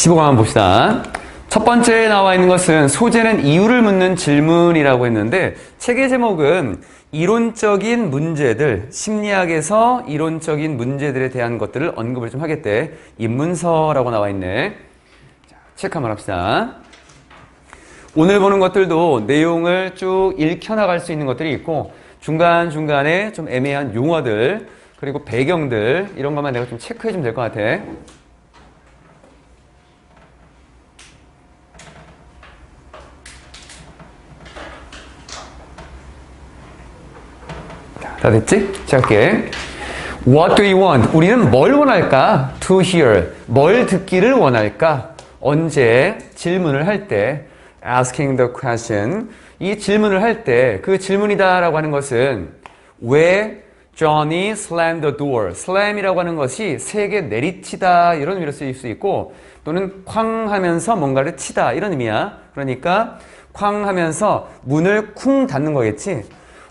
15강 한번 봅시다. 첫 번째에 나와 있는 것은 소재는 이유를 묻는 질문이라고 했는데 책의 제목은 이론적인 문제들, 심리학에서 이론적인 문제들에 대한 것들을 언급을 좀 하겠대. 입문서라고 나와 있네. 자, 체크 한번 합시다. 오늘 보는 것들도 내용을 쭉 읽혀나갈 수 있는 것들이 있고 중간중간에 좀 애매한 용어들 그리고 배경들 이런 것만 내가 좀 체크해 주면 될 것 같아. 다 됐지? 시작할게. What do you want? 우리는 뭘 원할까? To hear. 뭘 듣기를 원할까? 언제? 질문을 할 때. Asking the question. 이 질문을 할 때 그 질문이다 라고 하는 것은 왜 Johnny slammed the door? slam이라고 하는 것이 세게 내리치다 이런 의미로 쓰일 수 있고 또는 쾅 하면서 뭔가를 치다 이런 의미야. 그러니까 쾅 하면서 문을 쿵 닫는 거겠지.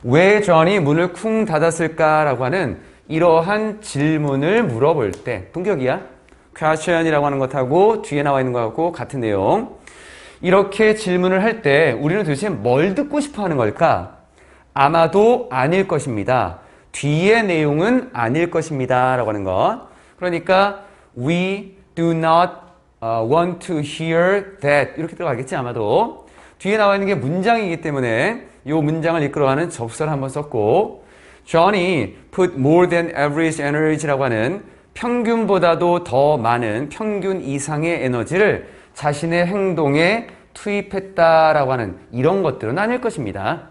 왜 존이 문을 쿵 닫았을까라고 하는 이러한 질문을 물어볼 때 동격이야. question이라고 하는 것하고 뒤에 나와 있는 것하고 같은 내용. 이렇게 질문을 할 때 우리는 도대체 뭘 듣고 싶어 하는 걸까? 아마도 아닐 것입니다. 뒤의 내용은 아닐 것입니다 라고 하는 것. 그러니까 we do not want to hear that 이렇게 들어가겠지 아마도. 뒤에 나와 있는 게 문장이기 때문에 이 문장을 이끌어가는 접수를 한번 썼고 Johnny put more than average energy라고 하는 평균보다도 더 많은 평균 이상의 에너지를 자신의 행동에 투입했다라고 하는 이런 것들은 아닐 것입니다.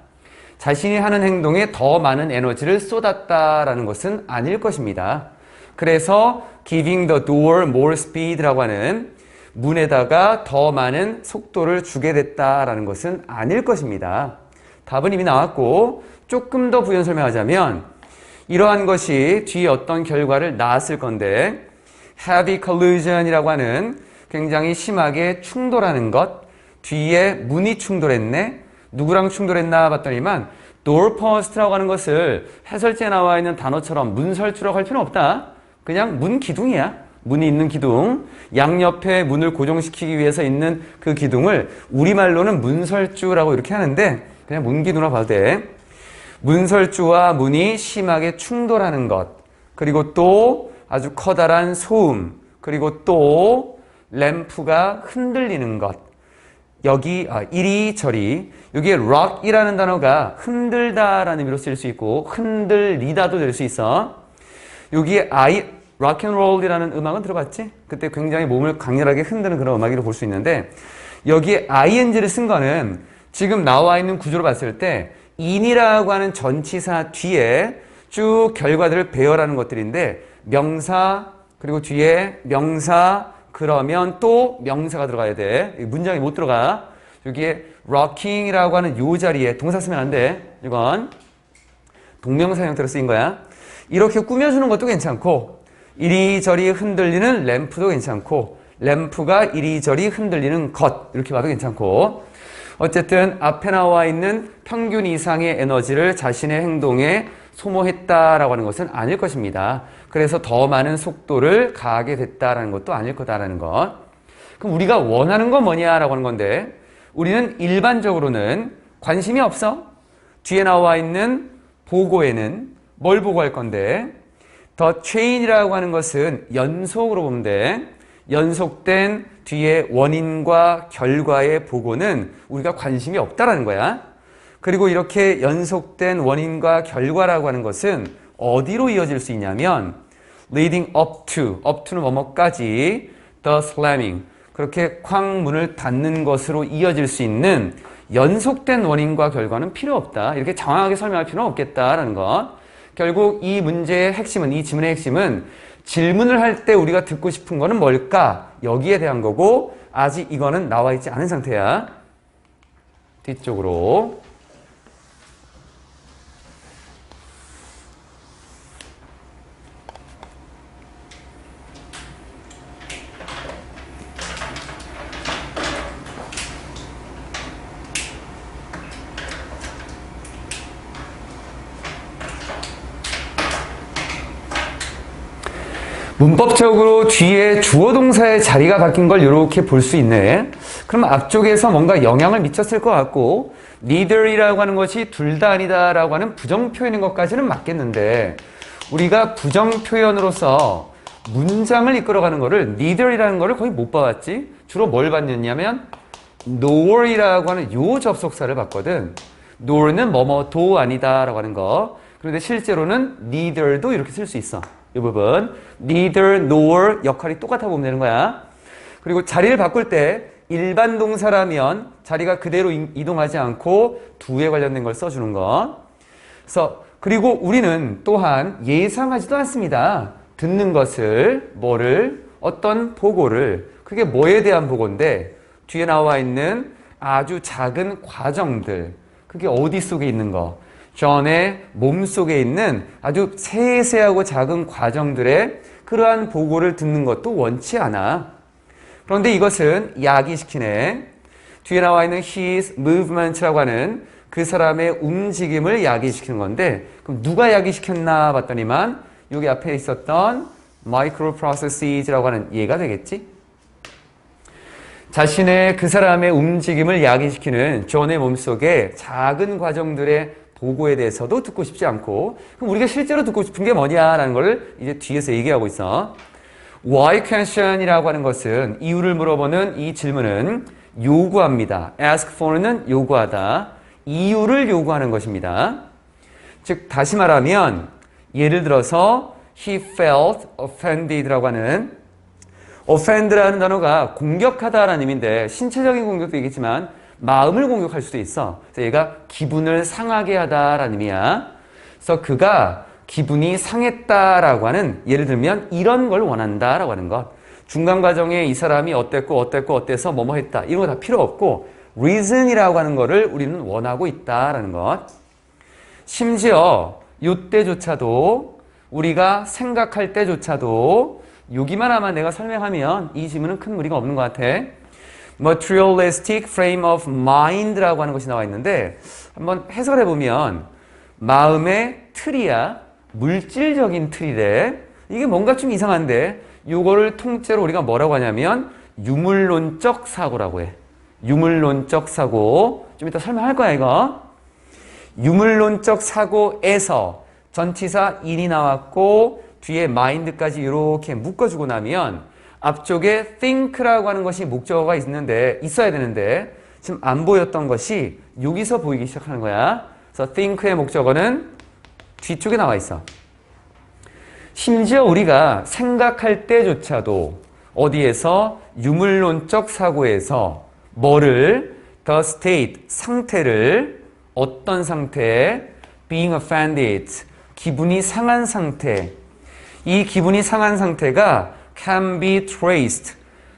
자신이 하는 행동에 더 많은 에너지를 쏟았다라는 것은 아닐 것입니다. 그래서 giving the door more speed라고 하는 문에다가 더 많은 속도를 주게 됐다라는 것은 아닐 것입니다. 답은 이미 나왔고 조금 더 부연 설명하자면 이러한 것이 뒤에 어떤 결과를 낳았을 건데 heavy collision이라고 하는 굉장히 심하게 충돌하는 것 뒤에 문이 충돌했네 누구랑 충돌했나 봤더니만 doorpost라고 하는 것을 해설지에 나와 있는 단어처럼 문설주라고 할 필요는 없다. 그냥 문 기둥이야. 문이 있는 기둥, 양옆에 문을 고정시키기 위해서 있는 그 기둥을 우리말로는 문설주라고 이렇게 하는데 그냥 문기둥이라고 봐도 돼. 문설주와 문이 심하게 충돌하는 것, 그리고 또 아주 커다란 소음, 그리고 또 램프가 흔들리는 것. 여기 이리저리 여기에 rock이라는 단어가 흔들다라는 의미로 쓰일 수 있고 흔들리다도 될 수 있어. 여기에 락앤롤이라는 음악은 들어봤지? 그때 굉장히 몸을 강렬하게 흔드는 그런 음악이라고 볼 수 있는데 여기에 ing를 쓴 거는 지금 나와 있는 구조로 봤을 때 in이라고 하는 전치사 뒤에 쭉 결과들을 배열하는 것들인데 명사 그리고 뒤에 명사 그러면 또 명사가 들어가야 돼. 문장이 못 들어가. 여기에 rocking이라고 하는 요 자리에 동사 쓰면 안 돼. 이건 동명사 형태로 쓰인 거야. 이렇게 꾸며주는 것도 괜찮고 이리저리 흔들리는 램프도 괜찮고 램프가 이리저리 흔들리는 것 이렇게 봐도 괜찮고 어쨌든 앞에 나와 있는 평균 이상의 에너지를 자신의 행동에 소모했다라고 하는 것은 아닐 것입니다. 그래서 더 많은 속도를 가하게 됐다라는 것도 아닐 거다라는 것. 그럼 우리가 원하는 건 뭐냐라고 하는 건데 우리는 일반적으로는 관심이 없어. 뒤에 나와 있는 보고에는 뭘 보고할 건데 The chain이라고 하는 것은 연속으로 보면 돼. 연속된 뒤에 원인과 결과의 보고는 우리가 관심이 없다라는 거야. 그리고 이렇게 연속된 원인과 결과라고 하는 것은 어디로 이어질 수 있냐면 leading up to는 뭐뭐까지 the slamming 그렇게 쾅 문을 닫는 것으로 이어질 수 있는 연속된 원인과 결과는 필요 없다. 이렇게 정확하게 설명할 필요는 없겠다라는 것. 결국 이 문제의 핵심은 이 지문의 핵심은 질문을 할 때 우리가 듣고 싶은 거는 뭘까? 여기에 대한 거고 아직 이거는 나와 있지 않은 상태야. 뒤쪽으로 문법적으로 뒤에 주어 동사의 자리가 바뀐 걸 이렇게 볼 수 있네. 그럼 앞쪽에서 뭔가 영향을 미쳤을 것 같고 neither이라고 하는 것이 둘 다 아니다라고 하는 부정 표현인 것까지는 맞겠는데 우리가 부정 표현으로서 문장을 이끌어가는 거를 neither이라는 거를 거의 못 봐왔지. 주로 뭘 봤냐면 nor이라고 하는 요 접속사를 봤거든. nor는 뭐뭐도 아니다라고 하는 거. 그런데 실제로는 neither도 이렇게 쓸 수 있어. 이 부분 neither nor 역할이 똑같아 보면 되는 거야. 그리고 자리를 바꿀 때 일반 동사라면 자리가 그대로 이동하지 않고 do에 관련된 걸 써주는 거. 그래서 그리고 우리는 또한 예상하지도 않습니다. 듣는 것을 뭐를 어떤 보고를 그게 뭐에 대한 보고인데 뒤에 나와 있는 아주 작은 과정들 그게 어디 속에 있는 거 존의 몸 속에 있는 아주 세세하고 작은 과정들의 그러한 보고를 듣는 것도 원치 않아. 그런데 이것은 야기시키네. 뒤에 나와 있는 his movement라고 하는 그 사람의 움직임을 야기시키는 건데 그럼 누가 야기시켰나 봤더니만 여기 앞에 있었던 microprocesses라고 하는 얘가 되겠지? 자신의 그 사람의 움직임을 야기시키는 존의 몸속에 작은 과정들의 보고에 대해서도 듣고 싶지 않고 그럼 우리가 실제로 듣고 싶은 게 뭐냐라는 걸 이제 뒤에서 얘기하고 있어. Why question이라고 하는 것은 이유를 물어보는 이 질문은 요구합니다. ask for는 요구하다. 이유를 요구하는 것입니다. 즉 다시 말하면 예를 들어서 he felt offended라고 하는 offend라는 단어가 공격하다라는 의미인데 신체적인 공격도 있겠지만 마음을 공격할 수도 있어. 그래서 얘가 기분을 상하게 하다라는 의미야. 그래서 그가 기분이 상했다라고 하는 예를 들면 이런 걸 원한다라고 하는 것. 중간 과정에 이 사람이 어때서 뭐뭐 했다. 이런 거 다 필요 없고 reason이라고 하는 거를 우리는 원하고 있다라는 것. 심지어 이때조차도 우리가 생각할 때조차도 여기만 아마 내가 설명하면 이 지문은 큰 무리가 없는 것 같아. materialistic frame of mind라고 하는 것이 나와 있는데 한번 해석을 해보면 마음의 틀이야. 물질적인 틀이래. 이게 뭔가 좀 이상한데 이거를 통째로 우리가 뭐라고 하냐면 유물론적 사고라고 해. 유물론적 사고. 좀 이따 설명할 거야 이거. 유물론적 사고에서 전치사 in이 나왔고 뒤에 mind까지 이렇게 묶어주고 나면 앞쪽에 think라고 하는 것이 목적어가 있어야 되는데 지금 안 보였던 것이 여기서 보이기 시작하는 거야. 그래서 think의 목적어는 뒤쪽에 나와 있어. 심지어 우리가 생각할 때조차도 어디에서 유물론적 사고에서 뭐를 the state 상태를 어떤 상태 being offended 기분이 상한 상태 이 기분이 상한 상태가 can be traced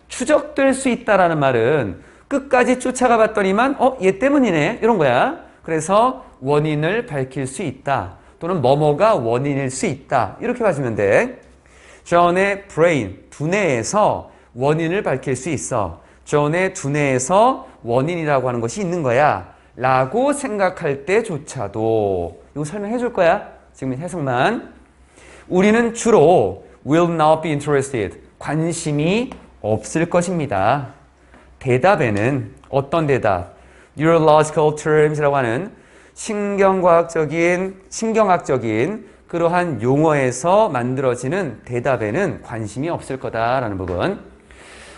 추적될 수 있다라는 말은 끝까지 쫓아가 봤더니만 얘 때문이네 이런 거야. 그래서 원인을 밝힐 수 있다 또는 뭐뭐가 원인일 수 있다 이렇게 봐주면 돼. 존의 brain 두뇌에서 원인을 밝힐 수 있어. 존의 두뇌에서 원인이라고 하는 것이 있는 거야 라고 생각할 때조차도 이거 설명해 줄 거야. 지금 해석만. 우리는 주로 will not be interested 관심이 없을 것입니다. 대답에는 어떤 대답? neurological terms라고 하는 신경학적인 그러한 용어에서 만들어지는 대답에는 관심이 없을 거다라는 부분.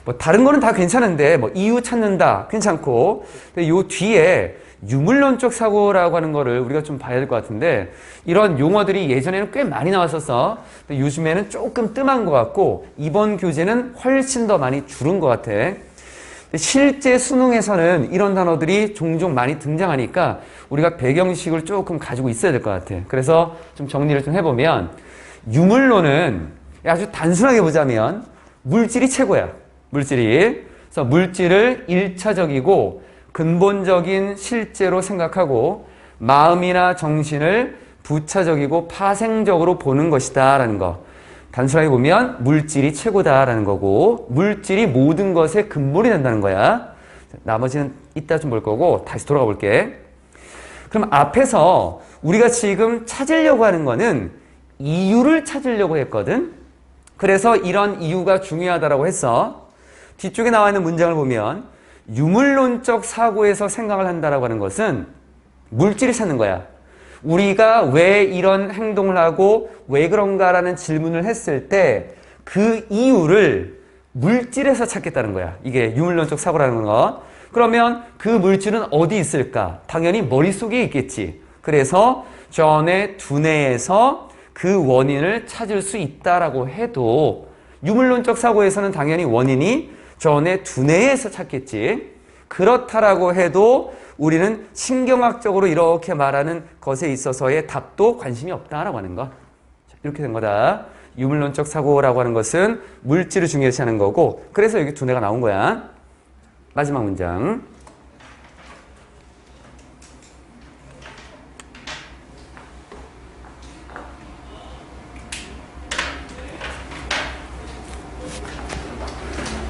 뭐 다른 거는 다 괜찮은데 뭐 이유 찾는다 괜찮고 근데 요 뒤에 유물론적 사고라고 하는 거를 우리가 좀 봐야 될 것 같은데 이런 용어들이 예전에는 꽤 많이 나왔었어. 근데 요즘에는 조금 뜸한 것 같고 이번 교재는 훨씬 더 많이 줄은 것 같아. 실제 수능에서는 이런 단어들이 종종 많이 등장하니까 우리가 배경식을 조금 가지고 있어야 될 것 같아. 그래서 좀 정리를 좀 해보면 유물론은 아주 단순하게 보자면 물질이 최고야. 물질이. 그래서 물질을 1차적이고 근본적인 실제로 생각하고 마음이나 정신을 부차적이고 파생적으로 보는 것이다 라는 거. 단순하게 보면 물질이 최고다라는 거고 물질이 모든 것의 근본이 된다는 거야. 나머지는 이따 좀 볼 거고 다시 돌아가 볼게. 그럼 앞에서 우리가 지금 찾으려고 하는 거는 이유를 찾으려고 했거든. 그래서 이런 이유가 중요하다라고 했어. 뒤쪽에 나와 있는 문장을 보면 유물론적 사고에서 생각을 한다라고 하는 것은 물질을 찾는 거야. 우리가 왜 이런 행동을 하고 왜 그런가라는 질문을 했을 때 그 이유를 물질에서 찾겠다는 거야. 이게 유물론적 사고라는 거. 그러면 그 물질은 어디 있을까? 당연히 머릿속에 있겠지. 그래서 존의 두뇌에서 그 원인을 찾을 수 있다라고 해도 유물론적 사고에서는 당연히 원인이 존의 두뇌에서 찾겠지. 그렇다라고 해도 우리는 신경학적으로 이렇게 말하는 것에 있어서의 답도 관심이 없다라고 하는 거. 이렇게 된 거다. 유물론적 사고라고 하는 것은 물질을 중요시하는 거고, 그래서 여기 두뇌가 나온 거야. 마지막 문장.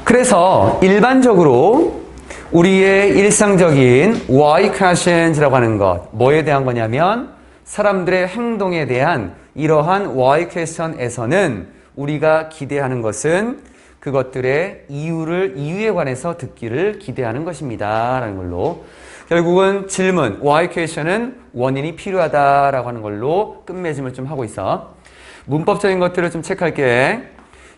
그래서 일반적으로 우리의 일상적인 why questions라고 하는 것, 뭐에 대한 거냐면 사람들의 행동에 대한 이러한 why question에서는 우리가 기대하는 것은 그것들의 이유에 관해서 듣기를 기대하는 것입니다. 라는 걸로 결국은 질문, why question은 원인이 필요하다라고 하는 걸로 끝맺음을 좀 하고 있어. 문법적인 것들을 좀 체크할게.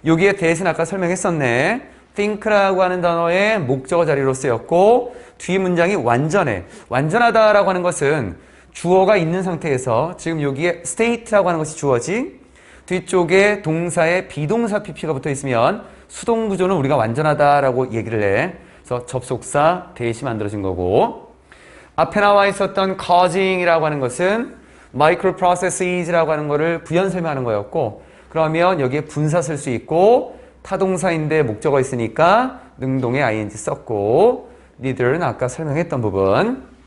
여기에 대해서는 아까 설명했었네. think라고 하는 단어의 목적어 자리로 쓰였고 뒤 문장이 완전해. 완전하다라고 하는 것은 주어가 있는 상태에서 지금 여기에 state라고 하는 것이 주어지 뒤쪽에 동사에 비동사 pp가 붙어 있으면 수동 구조는 우리가 완전하다라고 얘기를 해. 그래서 접속사 대시 만들어진 거고 앞에 나와 있었던 causing이라고 하는 것은 microprocesses라고 하는 거를 부연 설명하는 거였고 그러면 여기에 분사 쓸 수 있고 타동사인데 목적어 있으니까 능동의 ing 썼고 neither는 아까 설명했던 부분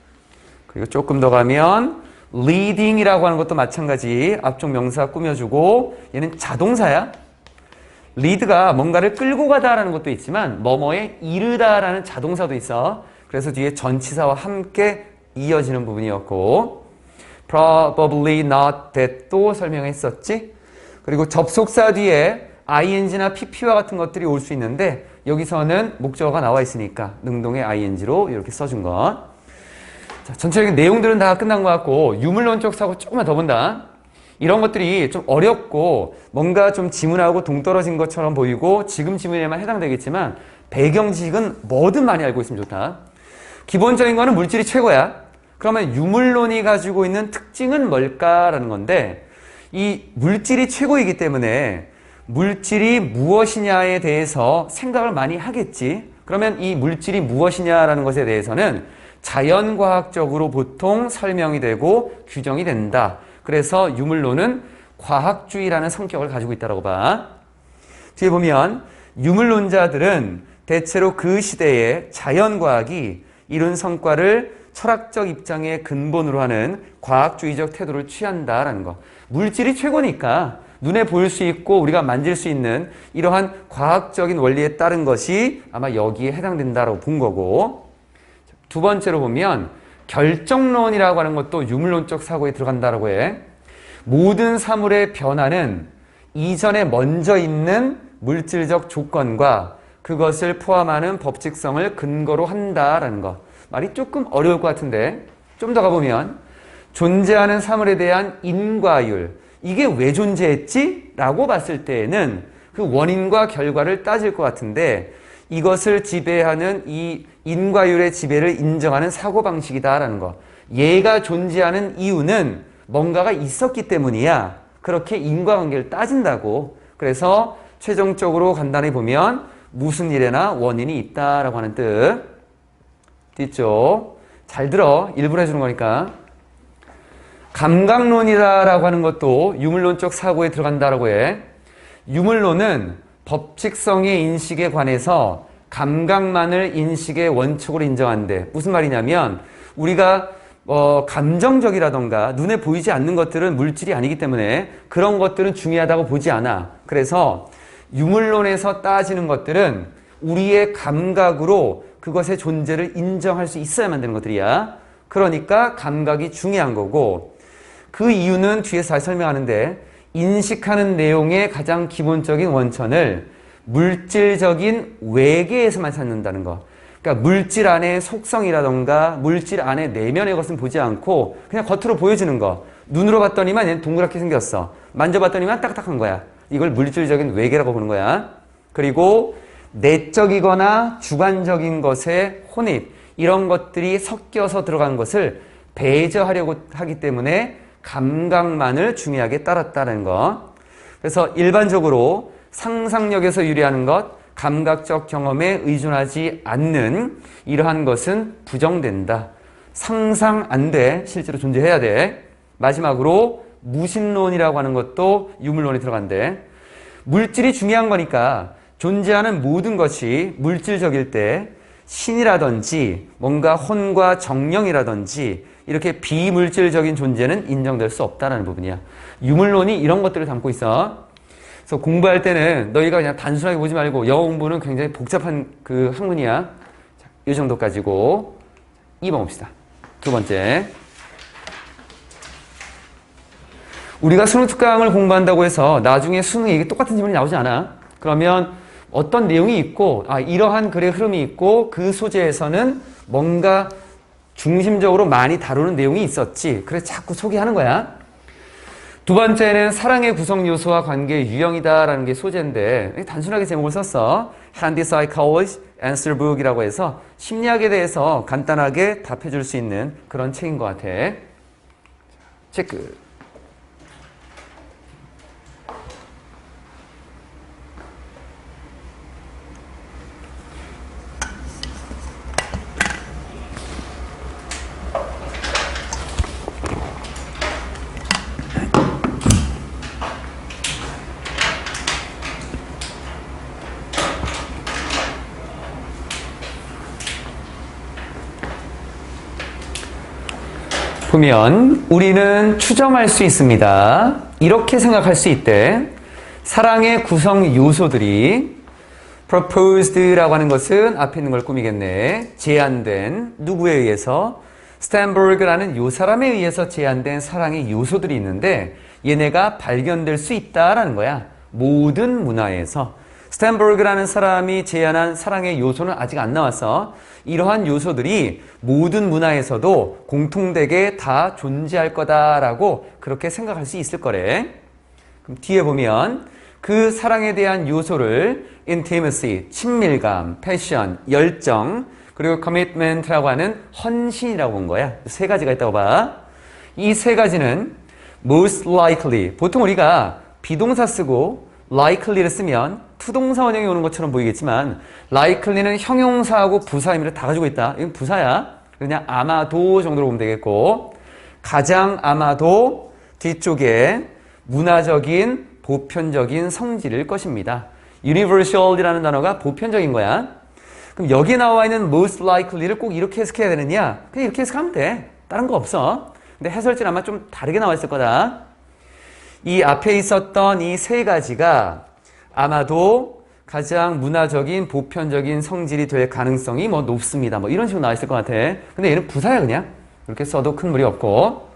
그리고 조금 더 가면 leading이라고 하는 것도 마찬가지 앞쪽 명사 꾸며주고 얘는 자동사야. lead가 뭔가를 끌고 가다라는 것도 있지만 뭐뭐에 이르다라는 자동사도 있어. 그래서 뒤에 전치사와 함께 이어지는 부분이었고 probably not that도 설명했었지. 그리고 접속사 뒤에 ing나 pp와 같은 것들이 올 수 있는데 여기서는 목적어가 나와 있으니까 능동의 ing로 이렇게 써준 것. 자, 전체적인 내용들은 다 끝난 것 같고 유물론적 사고 조금만 더 본다. 이런 것들이 좀 어렵고 뭔가 좀 지문하고 동떨어진 것처럼 보이고 지금 지문에만 해당되겠지만 배경 지식은 뭐든 많이 알고 있으면 좋다. 기본적인 거는 물질이 최고야. 그러면 유물론이 가지고 있는 특징은 뭘까라는 건데 이 물질이 최고이기 때문에 물질이 무엇이냐에 대해서 생각을 많이 하겠지. 그러면 이 물질이 무엇이냐라는 것에 대해서는 자연과학적으로 보통 설명이 되고 규정이 된다. 그래서 유물론은 과학주의라는 성격을 가지고 있다고 봐. 뒤에 보면 유물론자들은 대체로 그 시대의 자연과학이 이룬 성과를 철학적 입장의 근본으로 하는 과학주의적 태도를 취한다라는 거. 물질이 최고니까 눈에 보일 수 있고 우리가 만질 수 있는 이러한 과학적인 원리에 따른 것이 아마 여기에 해당된다고 본 거고 두 번째로 보면 결정론이라고 하는 것도 유물론적 사고에 들어간다고 해. 모든 사물의 변화는 이전에 먼저 있는 물질적 조건과 그것을 포함하는 법칙성을 근거로 한다라는 거. 말이 조금 어려울 것 같은데 좀 더 가보면 존재하는 사물에 대한 인과율 이게 왜 존재했지? 라고 봤을 때에는 그 원인과 결과를 따질 것 같은데 이것을 지배하는 이 인과율의 지배를 인정하는 사고방식이다라는 거. 얘가 존재하는 이유는 뭔가가 있었기 때문이야. 그렇게 인과관계를 따진다고. 그래서 최종적으로 간단히 보면 무슨 일에나 원인이 있다라고 하는 뜻. 뒤쪽 잘 들어. 일부러 해주는 거니까. 감각론이라고 하는 것도 유물론적 사고에 들어간다라고 해. 유물론은 법칙성의 인식에 관해서 감각만을 인식의 원칙으로 인정한대. 무슨 말이냐면 우리가 감정적이라던가 눈에 보이지 않는 것들은 물질이 아니기 때문에 그런 것들은 중요하다고 보지 않아. 그래서 유물론에서 따지는 것들은 우리의 감각으로 그것의 존재를 인정할 수 있어야만 되는 것들이야. 그러니까 감각이 중요한 거고 그 이유는 뒤에서 잘 설명하는데 인식하는 내용의 가장 기본적인 원천을 물질적인 외계에서만 찾는다는 거. 그러니까 물질 안의 속성이라던가 물질 안의 내면의 것은 보지 않고 그냥 겉으로 보여지는 거. 눈으로 봤더니만 얘는 동그랗게 생겼어. 만져봤더니만 딱딱한 거야. 이걸 물질적인 외계라고 보는 거야. 그리고 내적이거나 주관적인 것의 혼입, 이런 것들이 섞여서 들어간 것을 배제하려고 하기 때문에 감각만을 중요하게 따랐다는 거. 그래서 일반적으로 상상력에서 유래하는 것, 감각적 경험에 의존하지 않는 이러한 것은 부정된다. 상상 안 돼. 실제로 존재해야 돼. 마지막으로 무신론이라고 하는 것도 유물론에 들어간대. 물질이 중요한 거니까 존재하는 모든 것이 물질적일 때 신이라든지 뭔가 혼과 정령이라든지 이렇게 비물질적인 존재는 인정될 수 없다는 부분이야. 유물론이 이런 것들을 담고 있어. 그래서 공부할 때는 너희가 그냥 단순하게 보지 말고 영어 공부는 굉장히 복잡한 그 학문이야. 자, 이 정도 가지고 2번 봅시다. 두 번째. 우리가 수능 특강을 공부한다고 해서 나중에 수능에 이게 똑같은 질문이 나오지 않아. 그러면 어떤 내용이 있고 이러한 글의 흐름이 있고 그 소재에서는 뭔가 중심적으로 많이 다루는 내용이 있었지. 그래서 자꾸 소개하는 거야. 두 번째는 사랑의 구성 요소와 관계의 유형이다라는 게 소재인데 단순하게 제목을 썼어. Handy Psychology Answer Book이라고 해서 심리학에 대해서 간단하게 답해줄 수 있는 그런 책인 것 같아. 체크. 보면 우리는 추정할 수 있습니다. 이렇게 생각할 수 있대. 사랑의 구성 요소들이 proposed라고 하는 것은 앞에 있는 걸 꾸미겠네. 제안된 누구에 의해서? 스탠버그라는 요 사람에 의해서 제안된 사랑의 요소들이 있는데 얘네가 발견될 수 있다라는 거야. 모든 문화에서. 스탠버그라는 사람이 제안한 사랑의 요소는 아직 안 나왔어. 이러한 요소들이 모든 문화에서도 공통되게 다 존재할 거다라고 그렇게 생각할 수 있을 거래. 그럼 뒤에 보면 그 사랑에 대한 요소를 intimacy, 친밀감, passion, 열정, 그리고 commitment라고 하는 헌신이라고 본 거야. 세 가지가 있다고 봐. 이 세 가지는 most likely, 보통 우리가 비동사 쓰고 likely를 쓰면 투동사 원형이 오는 것처럼 보이겠지만 likely는 형용사하고 부사 의미를 다 가지고 있다. 이건 부사야. 그냥 아마도 정도로 보면 되겠고 가장 아마도 뒤쪽에 문화적인 보편적인 성질일 것입니다. universal이라는 단어가 보편적인 거야. 그럼 여기에 나와 있는 most likely를 꼭 이렇게 해석해야 되느냐? 그냥 이렇게 해석하면 돼. 다른 거 없어. 근데 해설지는 아마 좀 다르게 나와 있을 거다. 이 앞에 있었던 이 세 가지가 아마도 가장 문화적인 보편적인 성질이 될 가능성이 뭐 높습니다. 뭐 이런 식으로 나와 있을 것 같아. 근데 얘는 부사야 그냥. 이렇게 써도 큰 무리 없고.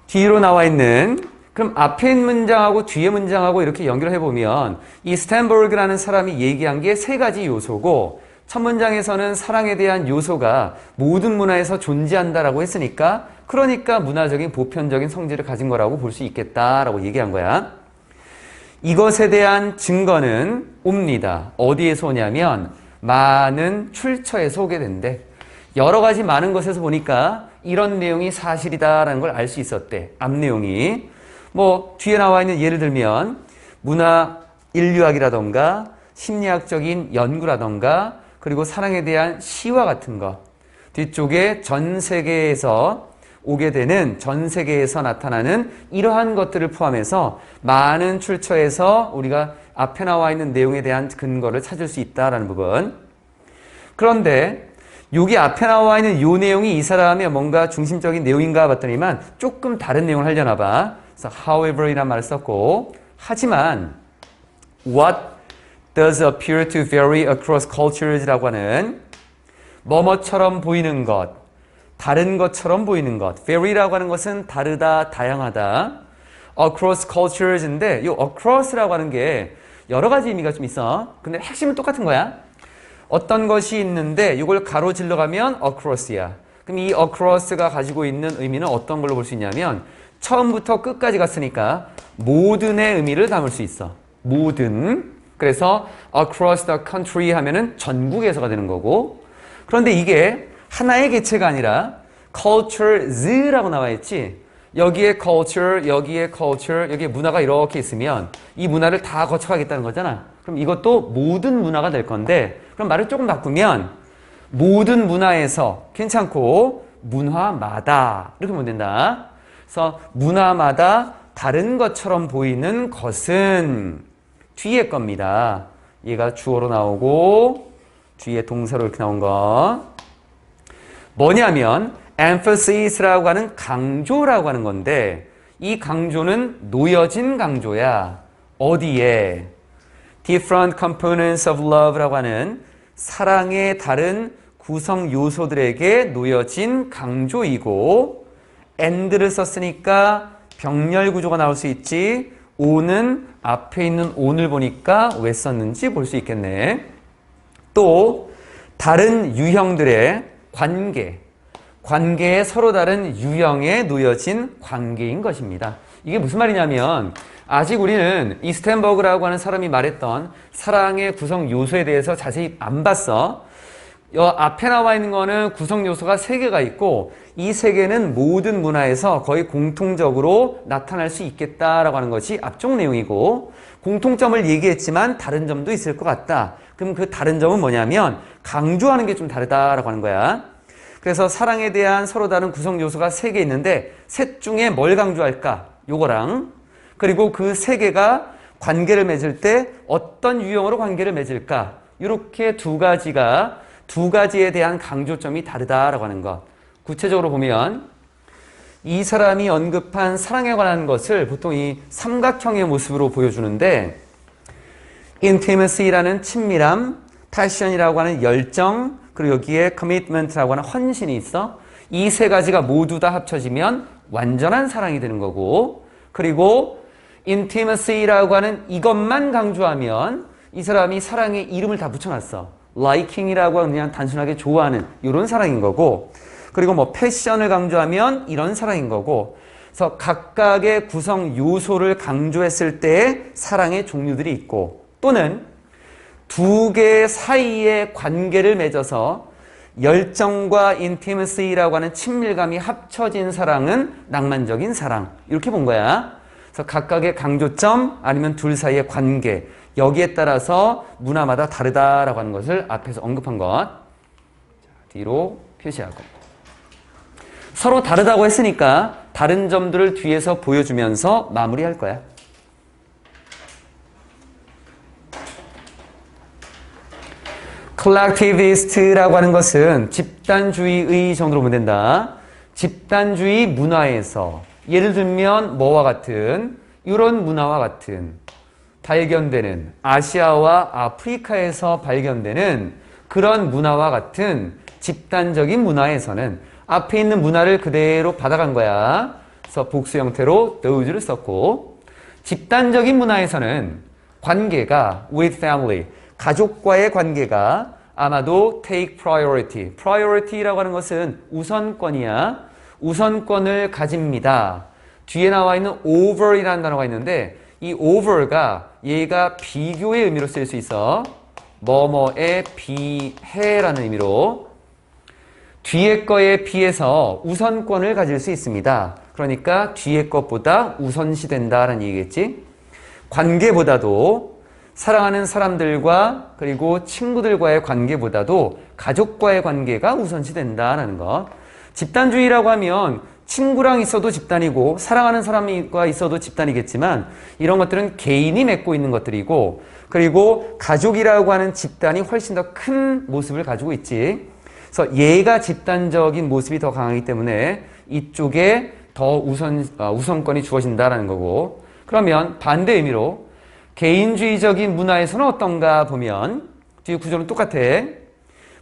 뒤로 나와 있는 그럼 앞에 문장하고 뒤에 문장하고 이렇게 연결해 보면 이 스탠버그라는 사람이 얘기한 게 세 가지 요소고 첫 문장에서는 사랑에 대한 요소가 모든 문화에서 존재한다라고 했으니까 그러니까 문화적인 보편적인 성질을 가진 거라고 볼 수 있겠다라고 얘기한 거야. 이것에 대한 증거는 옵니다. 어디에서 오냐면 많은 출처에서 오게 된대. 여러 가지 많은 것에서 보니까 이런 내용이 사실이다라는 걸 알 수 있었대. 앞 내용이. 뭐 뒤에 나와 있는 예를 들면 문화 인류학이라던가 심리학적인 연구라던가 그리고 사랑에 대한 시와 같은 거. 뒤쪽에 전 세계에서 오게 되는 전 세계에서 나타나는 이러한 것들을 포함해서 많은 출처에서 우리가 앞에 나와 있는 내용에 대한 근거를 찾을 수 있다라는 부분. 그런데 여기 앞에 나와 있는 이 내용이 이 사람의 뭔가 중심적인 내용인가 봤더니만 조금 다른 내용을 하려나 봐. 그래서 however 이란 말을 썼고 하지만 what does appear to vary across cultures라고 하는 뭐뭐처럼 보이는 것 다른 것처럼 보이는 것. vary라고 하는 것은 다르다, 다양하다. across cultures인데 이 across라고 하는 게 여러 가지 의미가 좀 있어. 근데 핵심은 똑같은 거야. 어떤 것이 있는데 이걸 가로질러 가면 across야. 그럼 이 across가 가지고 있는 의미는 어떤 걸로 볼 수 있냐면 처음부터 끝까지 갔으니까 모든의 의미를 담을 수 있어. 모든. 그래서 across the country 하면은 전국에서가 되는 거고. 그런데 이게 하나의 개체가 아니라 cultures라고 나와 있지. 여기에 culture, 여기에 culture, 여기에 문화가 이렇게 있으면 이 문화를 다 거쳐가겠다는 거잖아. 그럼 이것도 모든 문화가 될 건데 그럼 말을 조금 바꾸면 모든 문화에서 괜찮고 문화마다 이렇게 보면 된다. 그래서 문화마다 다른 것처럼 보이는 것은 뒤에 겁니다. 얘가 주어로 나오고 뒤에 동사로 이렇게 나온 거 뭐냐면 emphasis,라고 하는 강조라고 하는 건데 이 강조는 놓여진 강조야. 어디에? different components of love라고 하는 사랑의 다른 구성 요소들에게 놓여진 강조이고 and를 썼으니까 병렬 구조가 나올 수 있지. on은 앞에 있는 on을 보니까 왜 썼는지 볼 수 있겠네. 또 다른 유형들의 관계에 서로 다른 유형에 놓여진 관계인 것입니다. 이게 무슨 말이냐면 아직 우리는 이 스탠버그라고 하는 사람이 말했던 사랑의 구성 요소에 대해서 자세히 안 봤어. 앞에 나와 있는 거는 구성 요소가 3개가 있고 이 3개는 모든 문화에서 거의 공통적으로 나타날 수 있겠다라고 하는 것이 앞쪽 내용이고 공통점을 얘기했지만 다른 점도 있을 것 같다. 그럼 그 다른 점은 뭐냐면 강조하는 게 좀 다르다라고 하는 거야. 그래서 사랑에 대한 서로 다른 구성 요소가 3개 있는데 셋 중에 뭘 강조할까? 요거랑 그리고 그 3개가 관계를 맺을 때 어떤 유형으로 관계를 맺을까? 이렇게 두 가지에 대한 강조점이 다르다라고 하는 것. 구체적으로 보면 이 사람이 언급한 사랑에 관한 것을 보통 이 삼각형의 모습으로 보여주는데 intimacy라는 친밀함, passion이라고 하는 열정, 그리고 여기에 commitment라고 하는 헌신이 있어. 이 3가지가 모두 다 합쳐지면 완전한 사랑이 되는 거고 그리고 intimacy라고 하는 이것만 강조하면 이 사람이 사랑에 이름을 다 붙여놨어. liking이라고 하는 그냥 단순하게 좋아하는 이런 사랑인 거고 그리고 뭐 패션을 강조하면 이런 사랑인 거고 그래서 각각의 구성 요소를 강조했을 때 사랑의 종류들이 있고 또는 두 개 사이의 관계를 맺어서 열정과 intimacy라고 하는 친밀감이 합쳐진 사랑은 낭만적인 사랑 이렇게 본 거야. 그래서 각각의 강조점 아니면 둘 사이의 관계 여기에 따라서 문화마다 다르다라고 하는 것을 앞에서 언급한 것. 자, 뒤로 표시하고. 서로 다르다고 했으니까 다른 점들을 뒤에서 보여주면서 마무리할 거야. collectivist라고 하는 것은 집단주의의 정도로 보면 된다. 집단주의 문화에서 예를 들면 뭐와 같은 이런 문화와 같은 발견되는 아시아와 아프리카에서 발견되는 그런 문화와 같은 집단적인 문화에서는 앞에 있는 문화를 그대로 받아간 거야. 그래서 복수 형태로 those를 썼고 집단적인 문화에서는 관계가 with family 가족과의 관계가 아마도 take priority. priority라고 하는 것은 우선권이야. 우선권을 가집니다. 뒤에 나와 있는 over이라는 단어가 있는데 이 over가 얘가 비교의 의미로 쓰일 수 있어. 뭐뭐에 비해라는 의미로 뒤에 거에 비해서 우선권을 가질 수 있습니다. 그러니까 뒤에 것보다 우선시된다라는 얘기겠지. 관계보다도 사랑하는 사람들과 그리고 친구들과의 관계보다도 가족과의 관계가 우선시된다라는 것. 집단주의라고 하면 친구랑 있어도 집단이고 사랑하는 사람과 있어도 집단이겠지만 이런 것들은 개인이 맺고 있는 것들이고 그리고 가족이라고 하는 집단이 훨씬 더 큰 모습을 가지고 있지. 그래서 얘가 집단적인 모습이 더 강하기 때문에 이쪽에 더 우선권이 주어진다라는 거고 그러면 반대 의미로 개인주의적인 문화에서는 어떤가 보면 뒤에 구조는 똑같아.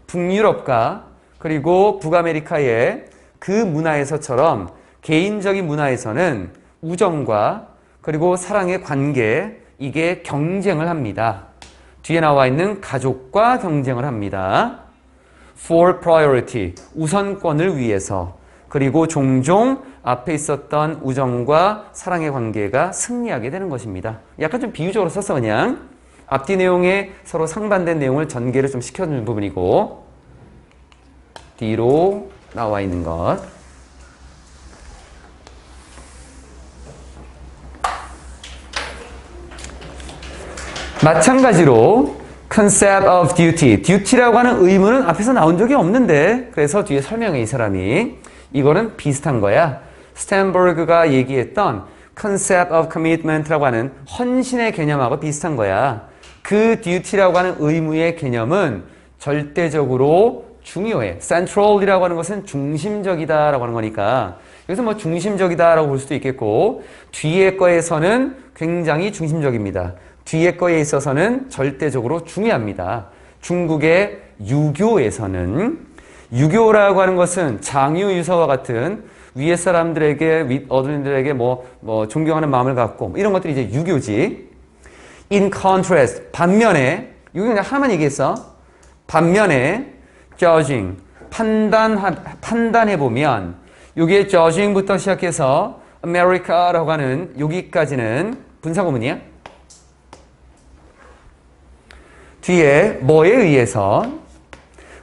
북유럽과 그리고 북아메리카의 그 문화에서처럼 개인적인 문화에서는 우정과 그리고 사랑의 관계, 이게 경쟁을 합니다. 뒤에 나와 있는 가족과 경쟁을 합니다. For priority, 우선권을 위해서. 그리고 종종 앞에 있었던 우정과 사랑의 관계가 승리하게 되는 것입니다. 약간 좀 비유적으로 써서 그냥 앞뒤 내용에 서로 상반된 내용을 전개를 좀 시켜주는 부분이고, 뒤로 나와 있는 것. 마찬가지로 concept of duty, duty라고 하는 의무는 앞에서 나온 적이 없는데, 그래서 뒤에 설명해 이 사람이. 이거는 비슷한 거야. 스탠버그가 얘기했던 concept of commitment라고 하는 헌신의 개념하고 비슷한 거야. 그 duty라고 하는 의무의 개념은 절대적으로 중요해. central이라고 하는 것은 중심적이다라고 하는 거니까, 여기서 뭐 중심적이다라고 볼 수도 있겠고, 뒤에 거에서는 굉장히 중심적입니다. 뒤에 거에 있어서는 절대적으로 중요합니다. 중국의 유교에서는, 유교라고 하는 것은 장유유서와 같은 위에 사람들에게, 윗 어른들에게 존경하는 마음을 갖고, 이런 것들이 이제 유교지. In contrast, 반면에, 이거 그냥 하나만 얘기했어. 반면에, judging, 판단해보면, 여기에 judging부터 시작해서 America라고 하는 여기까지는 분사구문이야. 뒤에 뭐에 의해서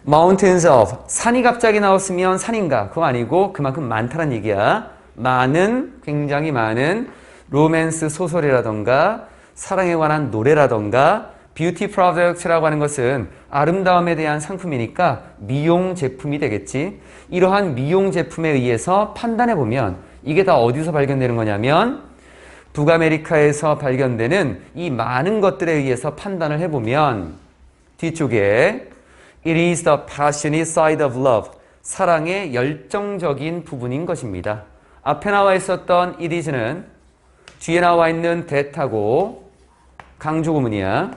mountains of, 산이 갑자기 나왔으면 산인가? 그거 아니고 그만큼 많다는 얘기야. 많은, 굉장히 많은 로맨스 소설이라던가 사랑에 관한 노래라던가 뷰티 프로덕트라고 하는 것은 아름다움에 대한 상품이니까 미용 제품이 되겠지. 이러한 미용 제품에 의해서 판단해보면 이게 다 어디서 발견되는 거냐면 북아메리카에서 발견되는 이 많은 것들에 의해서 판단을 해보면 뒤쪽에 It is the passionate side of love, 사랑의 열정적인 부분인 것입니다. 앞에 나와 있었던 it is는 뒤에 나와 있는 that하고 강조구문이야.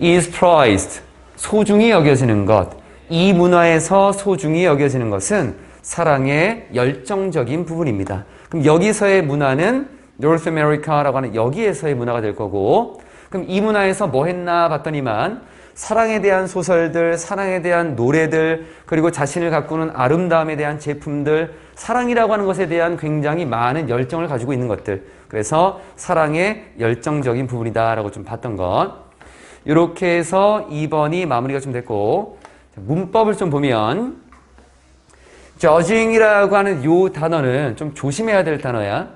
is prized, 소중히 여겨지는 것. 이 문화에서 소중히 여겨지는 것은 사랑의 열정적인 부분입니다. 그럼 여기서의 문화는 North America라고 하는 여기에서의 문화가 될 거고, 그럼 이 문화에서 뭐 했나 봤더니만 사랑에 대한 소설들, 사랑에 대한 노래들, 그리고 자신을 가꾸는 아름다움에 대한 제품들, 사랑이라고 하는 것에 대한 굉장히 많은 열정을 가지고 있는 것들. 그래서 사랑의 열정적인 부분이다라고 좀 봤던 것. 이렇게 해서 2번이 마무리가 좀 됐고, 문법을 좀 보면 judging이라고 하는 이 단어는 좀 조심해야 될 단어야.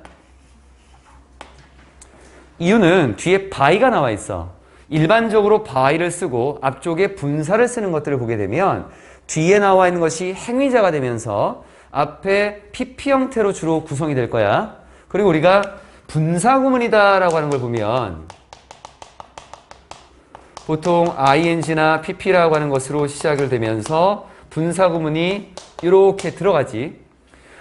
이유는 뒤에 by가 나와 있어. 일반적으로 by를 쓰고 앞쪽에 분사를 쓰는 것들을 보게 되면 뒤에 나와 있는 것이 행위자가 되면서 앞에 PP 형태로 주로 구성이 될 거야. 그리고 우리가 분사구문이다라고 하는 걸 보면 보통 ing나 pp라고 하는 것으로 시작을 되면서 분사구문이 이렇게 들어가지.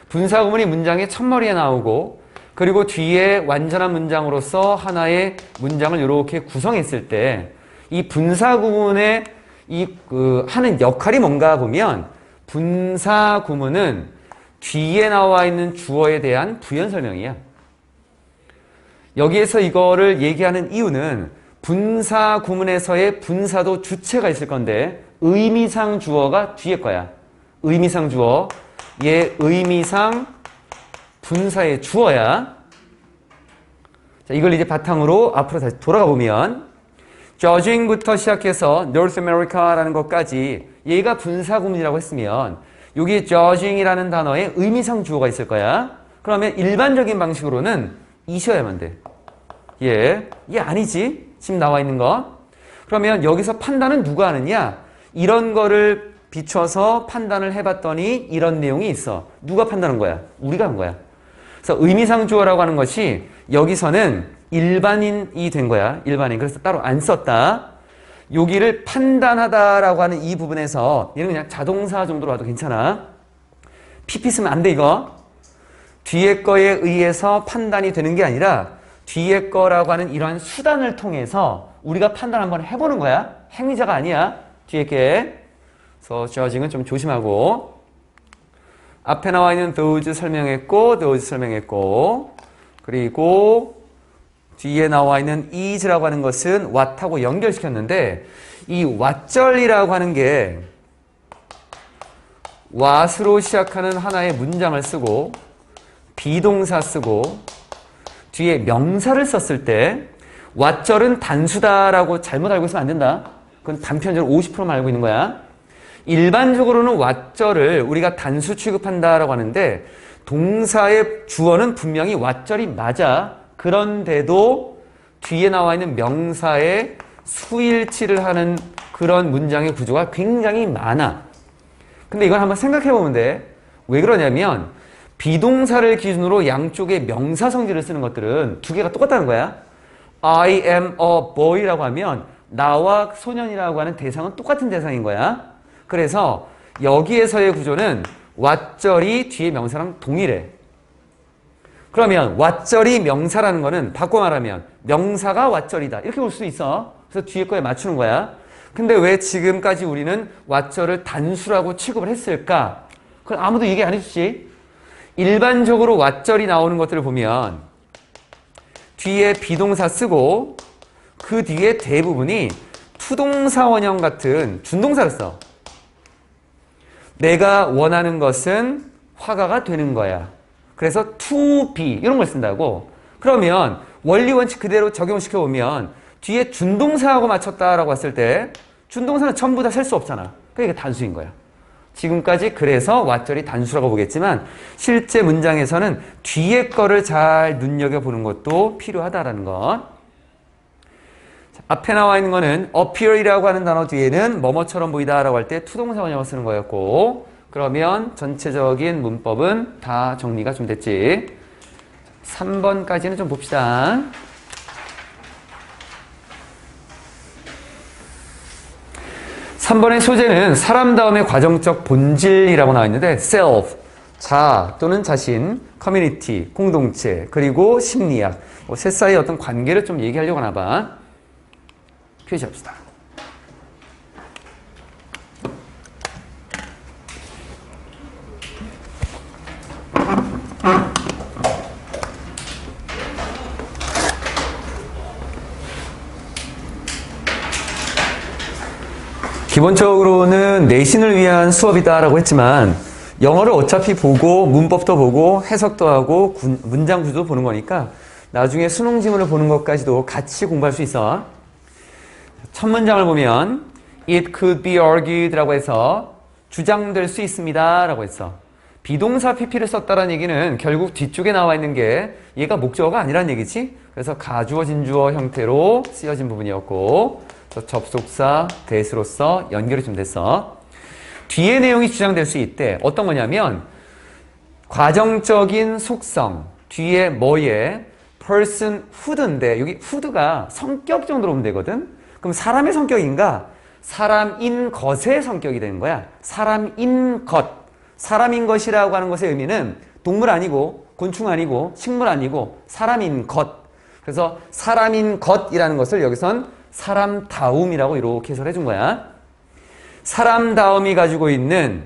분사구문이 문장의 첫머리에 나오고, 그리고 뒤에 완전한 문장으로서 하나의 문장을 이렇게 구성했을 때 이 분사구문의 하는 역할이 뭔가 보면 분사구문은 뒤에 나와 있는 주어에 대한 부연 설명이야. 여기에서 이거를 얘기하는 이유는 분사구문에서의 분사도 주체가 있을 건데 의미상 주어가 뒤에 거야. 의미상 주어. 얘 의미상 분사의 주어야. 자, 이걸 이제 바탕으로 앞으로 다시 돌아가 보면 judging부터 시작해서 North America라는 것까지 얘가 분사구문이라고 했으면 여기 judging이라는 단어에 의미상 주어가 있을 거야. 그러면 일반적인 방식으로는 이셔야만 돼. 얘 아니지? 지금 나와 있는 거. 그러면 여기서 판단은 누가 하느냐? 이런 거를 비춰서 판단을 해봤더니 이런 내용이 있어. 누가 판단한 거야? 우리가 한 거야. 그래서 의미상 주어라고 하는 것이 여기서는 일반인이 된 거야. 일반인. 그래서 따로 안 썼다. 여기를 판단하다라고 하는 이 부분에서 얘는 그냥 자동사 정도로 와도 괜찮아. PP 쓰면 안 돼, 이거. 뒤에 거에 의해서 판단이 되는 게 아니라 뒤에 거라고 하는 이러한 수단을 통해서 우리가 판단 한번 해보는 거야. 행위자가 아니야. 뒤에 게. 그래서 judging은 좀 조심하고 앞에 나와 있는 those 설명했고, those 설명했고, 그리고 뒤에 나와 있는 is라고 하는 것은 what하고 연결시켰는데, 이 what절이라고 하는 게 what으로 시작하는 하나의 문장을 쓰고, 비동사 쓰고, 뒤에 명사를 썼을 때, what절은 단수다라고 잘못 알고 있으면 안 된다. 그건 단편적으로 50%만 알고 있는 거야. 일반적으로는 what절을 우리가 단수 취급한다라고 하는데 동사의 주어는 분명히 what절이 맞아. 그런데도 뒤에 나와 있는 명사의 수일치를 하는 그런 문장의 구조가 굉장히 많아. 근데 이걸 한번 생각해 보면 돼. 왜 그러냐면 비동사를 기준으로 양쪽에 명사 성질을 쓰는 것들은 두 개가 똑같다는 거야. I am a boy라고 하면 나와 소년이라고 하는 대상은 똑같은 대상인 거야. 그래서 여기에서의 구조는 what절이 뒤에 명사랑 동일해. 그러면 what절이 명사라는 거는 바꿔 말하면 명사가 what절이다. 이렇게 볼 수 있어. 그래서 뒤에 거에 맞추는 거야. 근데 왜 지금까지 우리는 what절을 단수라고 취급을 했을까? 그건 아무도 얘기 안 해주지. 일반적으로 what절이 나오는 것들을 보면 뒤에 비동사 쓰고 그 뒤에 대부분이 투동사 원형 같은 준동사를 써. 내가 원하는 것은 화가가 되는 거야. 그래서 to be 이런 걸 쓴다고. 그러면 원리 원칙 그대로 적용시켜 보면 뒤에 준동사하고 맞췄다라고 했을 때 준동사는 전부 다 셀 수 없잖아. 그러니까 이게 단수인 거야. 지금까지 그래서 what절이 단수라고 보겠지만 실제 문장에서는 뒤에 거를 잘 눈여겨보는 것도 필요하다라는 것. 앞에 나와 있는 거는 appear이라고 하는 단어 뒤에는 뭐뭐처럼 보이다라고 할 때 투동사 원형을 쓰는 거였고, 그러면 전체적인 문법은 다 정리가 좀 됐지. 3번까지는 좀 봅시다. 3번의 소재는 사람 다음에 과정적 본질이라고 나와 있는데 self, 자 또는 자신, community, 공동체, 그리고 심리학, 셋 사이의 어떤 관계를 좀 얘기하려고 하나 봐. 표시합시다. 기본적으로는 내신을 위한 수업이다라고 했지만 영어를 어차피 보고 문법도 보고 해석도 하고 문장 구조도 보는 거니까 나중에 수능 지문을 보는 것까지도 같이 공부할 수 있어. 첫 문장을 보면 It could be argued라고 해서 주장될 수 있습니다 라고 했어. 비동사 pp를 썼다는 얘기는 결국 뒤쪽에 나와 있는 게 얘가 목적어가 아니란 얘기지. 그래서 가주어 진주어 형태로 쓰여진 부분이었고 접속사 that으로서 연결이 좀 됐어. 뒤에 내용이 주장될 수 있대. 어떤 거냐면 과정적인 속성 뒤에 뭐에 personhood인데 여기 hood가 성격 정도로 보면 되거든. 그럼 사람의 성격인가? 사람인 것의 성격이 되는 거야. 사람인 것. 사람인 것이라고 하는 것의 의미는 동물 아니고 곤충 아니고 식물 아니고 사람인 것. 그래서 사람인 것이라는 것을 여기선 사람다움이라고 이렇게 해석해 준 거야. 사람다움이 가지고 있는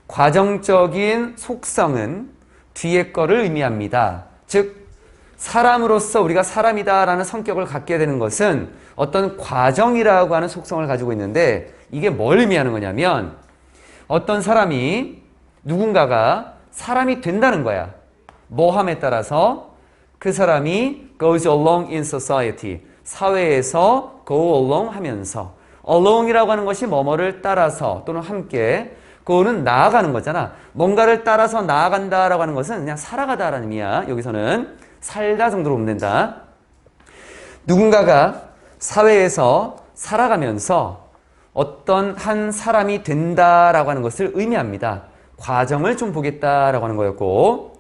과정적인 속성은 뒤에 거를 의미합니다. 즉 사람으로서 우리가 사람이다라는 성격을 갖게 되는 것은 어떤 과정이라고 하는 속성을 가지고 있는데 이게 뭘 의미하는 거냐면 어떤 사람이 누군가가 사람이 된다는 거야. 뭐함에 따라서 그 사람이 goes along in society 사회에서 go along 하면서 along이라고 하는 것이 뭐뭐를 따라서 또는 함께 그거는 나아가는 거잖아. 뭔가를 따라서 나아간다라고 하는 것은 그냥 살아가다라는 의미야. 여기서는 살다 정도로 보면 된다. 누군가가 사회에서 살아가면서 어떤 한 사람이 된다라고 하는 것을 의미합니다. 과정을 좀 보겠다라고 하는 거였고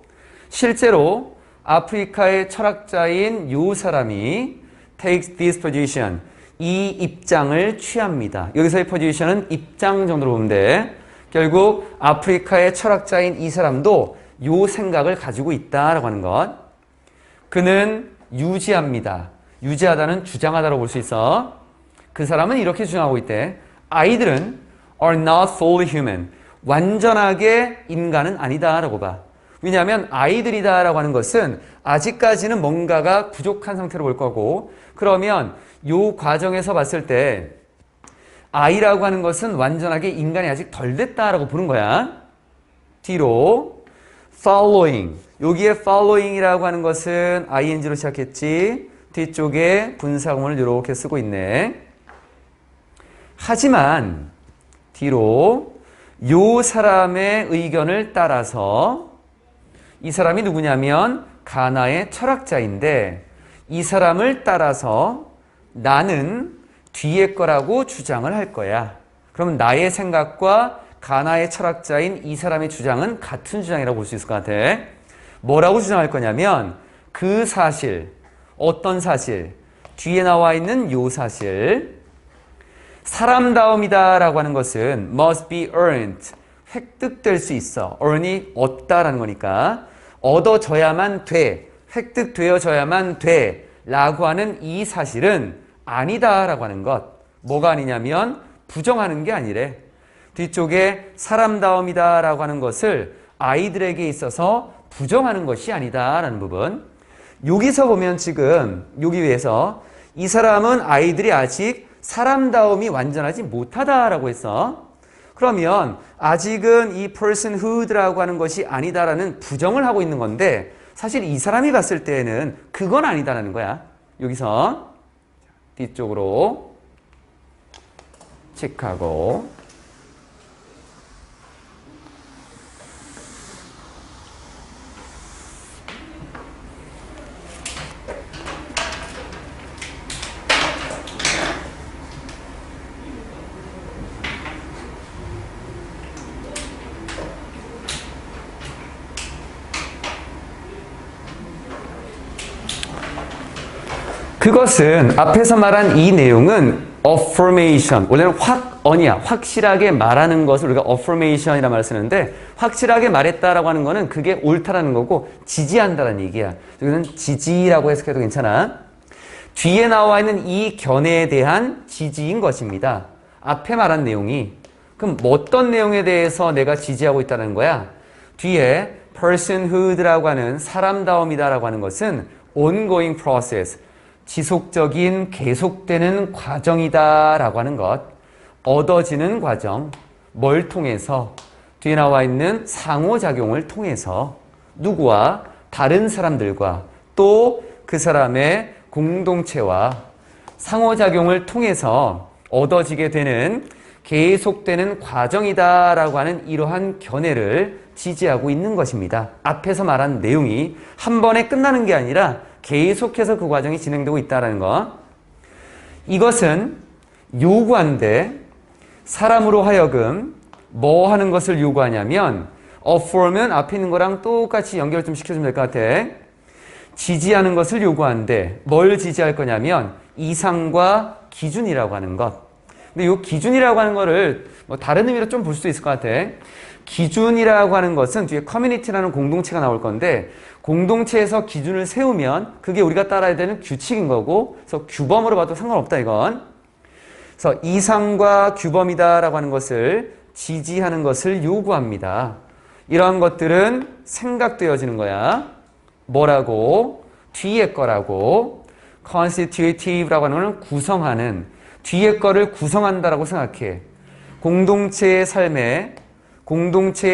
실제로 아프리카의 철학자인 요 사람이 takes this position 이 입장을 취합니다. 여기서의 포지션은 입장 정도로 보면 돼. 결국 아프리카의 철학자인 이 사람도 요 생각을 가지고 있다라고 하는 것. 그는 유지합니다. 유지하다는 주장하다로 볼 수 있어. 그 사람은 이렇게 주장하고 있대. 아이들은 are not fully human. 완전하게 인간은 아니다라고 봐. 왜냐하면 아이들이다라고 하는 것은 아직까지는 뭔가가 부족한 상태로 볼 거고, 그러면 요 과정에서 봤을 때 아이라고 하는 것은 완전하게 인간이 아직 덜 됐다라고 보는 거야. 뒤로 following, 여기에 following이라고 하는 것은 ing로 시작했지. 뒤쪽에 분사구문을 이렇게 쓰고 있네. 하지만 뒤로 요 사람의 의견을 따라서, 이 사람이 누구냐면 가나의 철학자인데, 이 사람을 따라서 나는 뒤에 거라고 주장을 할 거야. 그러면 나의 생각과 가나의 철학자인 이 사람의 주장은 같은 주장이라고 볼 수 있을 것 같아. 뭐라고 주장할 거냐면 그 사실, 어떤 사실, 뒤에 나와 있는 요 사실, 사람다움이다 라고 하는 것은 must be earned, 획득될 수 있어. earn이 얻다라는 거니까 얻어져야만 돼, 획득되어져야만 돼 라고 하는 이 사실은 아니다 라고 하는 것. 뭐가 아니냐면 부정하는 게 아니래. 뒤쪽에 사람다움이다 라고 하는 것을 아이들에게 있어서 부정하는 것이 아니다 라는 부분. 여기서 보면 지금 여기 위해서 이 사람은 아이들이 아직 사람다움이 완전하지 못하다라고 했어. 그러면 아직은 이 personhood라고 하는 것이 아니다라는 부정을 하고 있는 건데, 사실 이 사람이 봤을 때는 그건 아니다라는 거야. 여기서 뒤쪽으로 체크하고, 그것은 앞에서 말한 이 내용은 affirmation, 원래는 확언이야. 확실하게 말하는 것을 우리가 affirmation이라는 말을 쓰는데, 확실하게 말했다라고 하는 거는 그게 옳다라는 거고 지지한다는 얘기야. 여기는 지지라고 해석해도 괜찮아. 뒤에 나와 있는 이 견해에 대한 지지인 것입니다. 앞에 말한 내용이. 그럼 어떤 내용에 대해서 내가 지지하고 있다는 거야? 뒤에 personhood라고 하는 사람다움이다라고 하는 것은 ongoing process, 지속적인 계속되는 과정이다라고 하는 것. 얻어지는 과정. 뭘 통해서? 뒤에 나와 있는 상호작용을 통해서 누구와? 다른 사람들과 또 그 사람의 공동체와 상호작용을 통해서 얻어지게 되는 계속되는 과정이다라고 하는 이러한 견해를 지지하고 있는 것입니다. 앞에서 말한 내용이 한 번에 끝나는 게 아니라 계속해서 그 과정이 진행되고 있다는 거. 이것은 요구한데 사람으로 하여금 뭐 하는 것을 요구하냐면, affirm은 앞에 있는 거랑 똑같이 연결 좀 시켜주면 될 것 같아. 지지하는 것을 요구하는데 뭘 지지할 거냐면 이상과 기준이라고 하는 것. 근데 이 기준이라고 하는 거를 뭐 다른 의미로 좀 볼 수 있을 것 같아. 기준이라고 하는 것은 뒤에 커뮤니티라는 공동체가 나올 건데, 공동체에서 기준을 세우면 그게 우리가 따라야 되는 규칙인 거고, 그래서 규범으로 봐도 상관없다 이건. 그래서 이상과 규범이다라고 하는 것을 지지하는 것을 요구합니다. 이러한 것들은 생각되어지는 거야. 뭐라고? 뒤에 거라고. constitutive라고 하는 것은 구성하는, 뒤에 거를 구성한다라고 생각해. 공동체의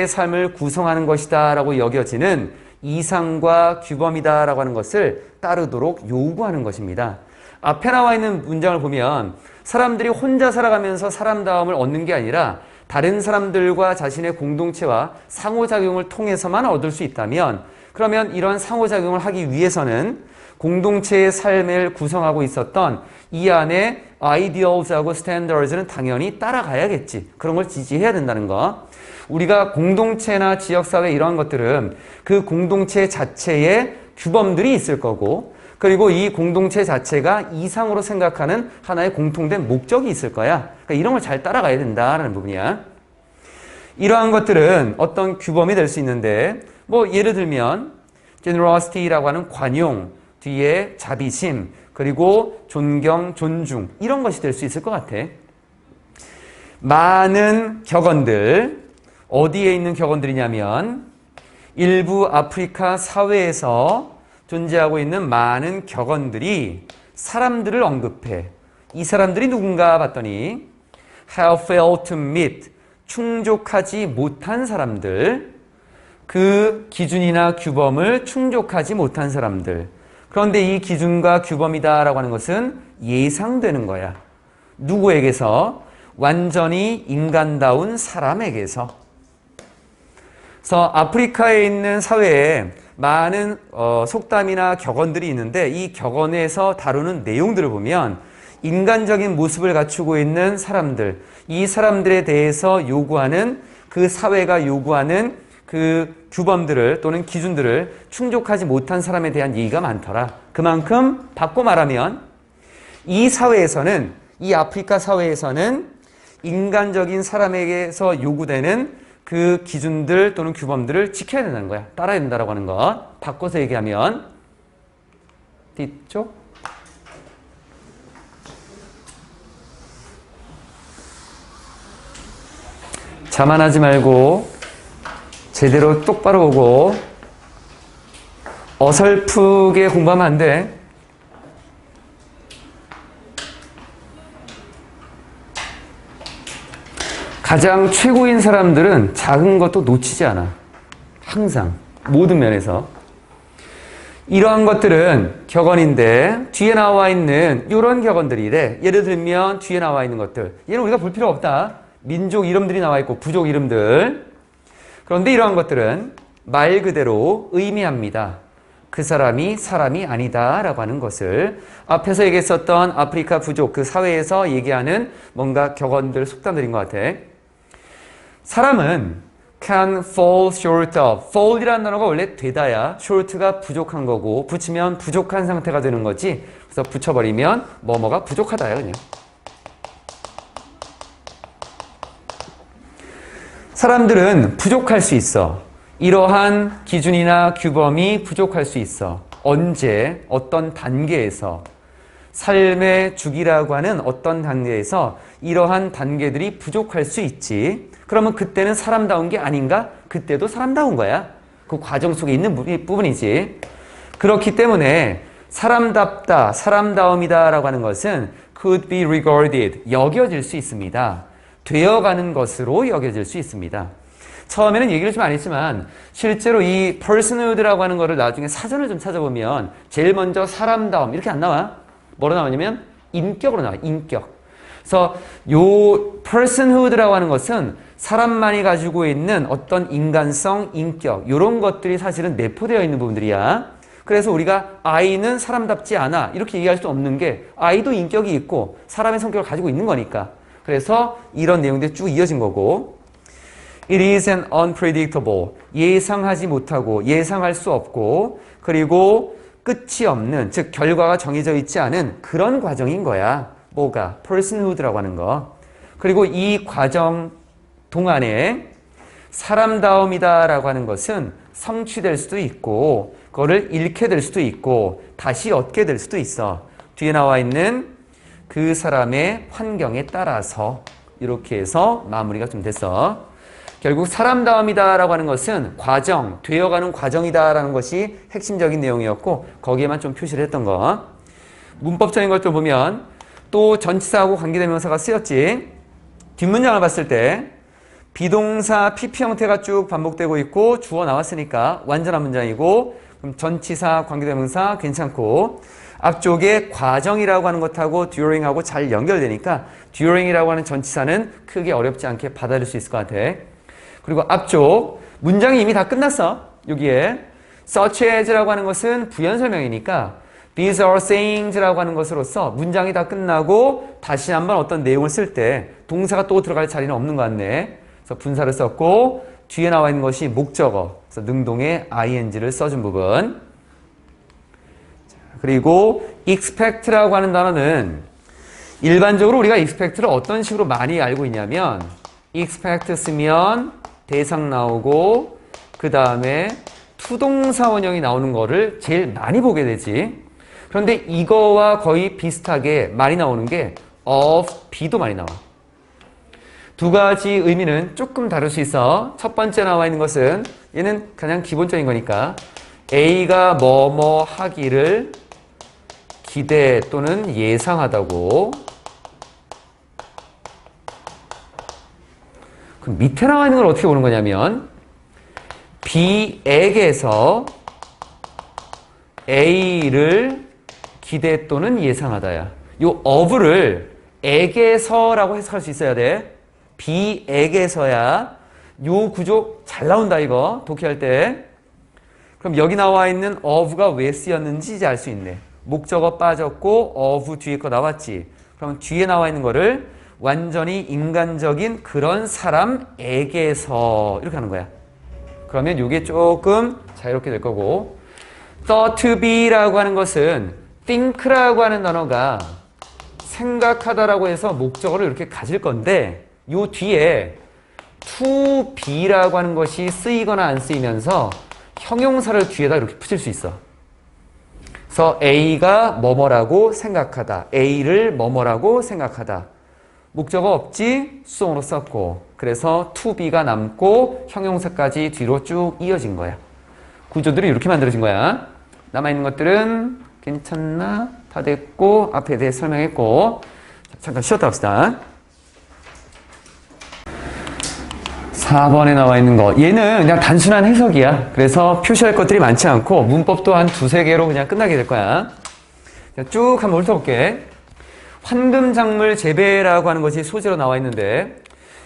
삶을 구성하는 것이다 라고 여겨지는 이상과 규범이다 라고 하는 것을 따르도록 요구하는 것입니다. 앞에 나와 있는 문장을 보면 사람들이 혼자 살아가면서 사람다움을 얻는 게 아니라 다른 사람들과 자신의 공동체와 상호작용을 통해서만 얻을 수 있다면, 그러면 이런 상호작용을 하기 위해서는 공동체의 삶을 구성하고 있었던 이 안에 ideals하고 standards는 당연히 따라가야겠지. 그런 걸 지지해야 된다는 거. 우리가 공동체나 지역사회 이러한 것들은 그 공동체 자체에 규범들이 있을 거고, 그리고 이 공동체 자체가 이상으로 생각하는 하나의 공통된 목적이 있을 거야. 그러니까 이런 걸 잘 따라가야 된다라는 부분이야. 이러한 것들은 어떤 규범이 될 수 있는데, 뭐 예를 들면 generosity라고 하는 관용, 뒤에 자비심, 그리고 존경, 존중, 이런 것이 될 수 있을 것 같아. 많은 격언들, 어디에 있는 격언들이냐면 일부 아프리카 사회에서 존재하고 있는 많은 격언들이 사람들을 언급해. 이 사람들이 누군가 봤더니 have failed to meet, 충족하지 못한 사람들, 그 기준이나 규범을 충족하지 못한 사람들. 그런데 이 기준과 규범이다라고 하는 것은 예상되는 거야. 누구에게서? 완전히 인간다운 사람에게서. 그래서 아프리카에 있는 사회에 많은 속담이나 격언들이 있는데 이 격언에서 다루는 내용들을 보면 인간적인 모습을 갖추고 있는 사람들, 이 사람들에 대해서 요구하는 그 사회가 요구하는 그 규범들을 또는 기준들을 충족하지 못한 사람에 대한 얘기가 많더라. 그만큼 바꿔 말하면 이 사회에서는, 이 아프리카 사회에서는 인간적인 사람에게서 요구되는 그 기준들 또는 규범들을 지켜야 된다는 거야. 따라야 된다라고 하는 거. 바꿔서 얘기하면 뒤쪽 자만하지 말고 제대로 똑바로 보고 어설프게 공부하면 안 돼. 가장 최고인 사람들은 작은 것도 놓치지 않아. 항상 모든 면에서. 이러한 것들은 격언인데 뒤에 나와 있는 이런 격언들이래. 예를 들면 뒤에 나와 있는 것들. 얘는 우리가 볼 필요 없다. 민족 이름들이 나와 있고 부족 이름들. 그런데 이러한 것들은 말 그대로 의미합니다. 그 사람이 사람이 아니다 라고 하는 것을 앞에서 얘기했었던 아프리카 부족 그 사회에서 얘기하는 뭔가 격언들, 속담들인 것 같아. 사람은 can fall short of. fall이라는 단어가 원래 되다야. short가 부족한 거고 붙이면 부족한 상태가 되는 거지. 그래서 붙여버리면 뭐뭐가 부족하다야 그냥. 사람들은 부족할 수 있어. 이러한 기준이나 규범이 부족할 수 있어. 언제, 어떤 단계에서, 삶의 주기라고 하는 어떤 단계에서 이러한 단계들이 부족할 수 있지. 그러면 그때는 사람다운 게 아닌가? 그때도 사람다운 거야. 그 과정 속에 있는 부분이지. 그렇기 때문에 사람답다, 사람다움이다 라고 하는 것은 could be regarded, 여겨질 수 있습니다. 되어가는 것으로 여겨질 수 있습니다. 처음에는 얘기를 좀 안 했지만 실제로 이 personhood라고 하는 거를 나중에 사전을 좀 찾아보면 제일 먼저 사람다움 이렇게 안 나와. 뭐로 나오냐면 인격으로 나와. 인격. 그래서 요 personhood라고 하는 것은 사람만이 가지고 있는 어떤 인간성, 인격 이런 것들이 사실은 내포되어 있는 부분들이야. 그래서 우리가 아이는 사람답지 않아 이렇게 얘기할 수 없는 게 아이도 인격이 있고 사람의 성격을 가지고 있는 거니까. 그래서 이런 내용들이 쭉 이어진 거고 It is an unpredictable. 예상하지 못하고 예상할 수 없고 그리고 끝이 없는 즉 결과가 정해져 있지 않은 그런 과정인 거야. 뭐가? personhood라고 하는 거. 그리고 이 과정 동안에 사람다움이다라고 하는 것은 성취될 수도 있고 그거를 잃게 될 수도 있고 다시 얻게 될 수도 있어. 뒤에 나와 있는 그 사람의 환경에 따라서 이렇게 해서 마무리가 좀 됐어. 결국 사람다움이다라고 하는 것은 과정, 되어가는 과정이다라는 것이 핵심적인 내용이었고 거기에만 좀 표시를 했던 거. 문법적인 것들 보면 또 전치사하고 관계대명사가 쓰였지. 뒷문장을 봤을 때 비동사 PP 형태가 쭉 반복되고 있고 주어 나왔으니까 완전한 문장이고 그럼 전치사, 관계대명사 괜찮고 앞쪽에 과정이라고 하는 것하고 during하고 잘 연결되니까 during이라고 하는 전치사는 크게 어렵지 않게 받아들일 수 있을 것 같아. 그리고 앞쪽 문장이 이미 다 끝났어. 여기에 such as라고 하는 것은 부연설명이니까 these are sayings라고 하는 것으로서 문장이 다 끝나고 다시 한번 어떤 내용을 쓸 때 동사가 또 들어갈 자리는 없는 것 같네. 그래서 분사를 썼고 뒤에 나와 있는 것이 목적어. 그래서 능동의 ing를 써준 부분. 그리고 expect라고 하는 단어는 일반적으로 우리가 expect를 어떤 식으로 많이 알고 있냐면 expect 쓰면 대상 나오고 그 다음에 투동사 원형이 나오는 거를 제일 많이 보게 되지. 그런데 이거와 거의 비슷하게 많이 나오는 게 of, be도 많이 나와. 두 가지 의미는 조금 다를 수 있어. 첫 번째 나와 있는 것은 얘는 가장 기본적인 거니까 A가 뭐뭐 하기를 기대 또는 예상하다고. 그럼 밑에 나와 있는 걸 어떻게 보는 거냐면 B에게서 A를 기대 또는 예상하다야. 요 of를 에게서라고 해석할 수 있어야 돼. B에게서야. 요 구조 잘 나온다 이거 독해할 때. 그럼 여기 나와 있는 of가 왜 쓰였는지 이제 알 수 있네. 목적어 빠졌고 of 뒤에 거 나왔지. 그럼 뒤에 나와 있는 거를 완전히 인간적인 그런 사람에게서 이렇게 하는 거야. 그러면 이게 조금 자유롭게 될 거고, thought to be라고 하는 것은 think라고 하는 단어가 생각하다라고 해서 목적어를 이렇게 가질 건데 요 뒤에 to be라고 하는 것이 쓰이거나 안 쓰이면서 형용사를 뒤에다 이렇게 붙일 수 있어. 그래서 A가 뭐뭐라고 생각하다. A를 뭐뭐라고 생각하다. 목적어 없지? 수동으로 썼고 그래서 to be가 남고 형용사까지 뒤로 쭉 이어진 거야. 구조들이 이렇게 만들어진 거야. 남아있는 것들은 괜찮나? 다 됐고 앞에 대해 설명했고 잠깐 쉬었다 합시다. 4번에 나와 있는 거 얘는 그냥 단순한 해석이야. 그래서 표시할 것들이 많지 않고 문법도 한 두세 개로 그냥 끝나게 될 거야. 쭉 한번 훑어볼게. 환금작물 재배라고 하는 것이 소재로 나와 있는데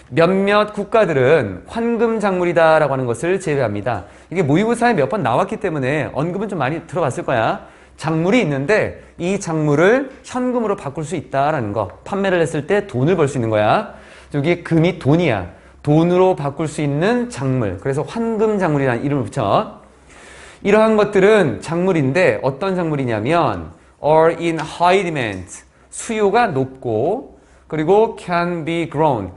몇몇 국가들은 환금작물이다 라고 하는 것을 재배합니다. 이게 모의고사에 몇 번 나왔기 때문에 언급은 좀 많이 들어봤을 거야. 작물이 있는데 이 작물을 현금으로 바꿀 수 있다라는 거. 판매를 했을 때 돈을 벌 수 있는 거야. 여기 금이 돈이야. 돈으로 바꿀 수 있는 작물. 그래서 환금작물이라는 이름을 붙여. 이러한 것들은 작물인데 어떤 작물이냐면 are in high demand. 수요가 높고 그리고 can be grown.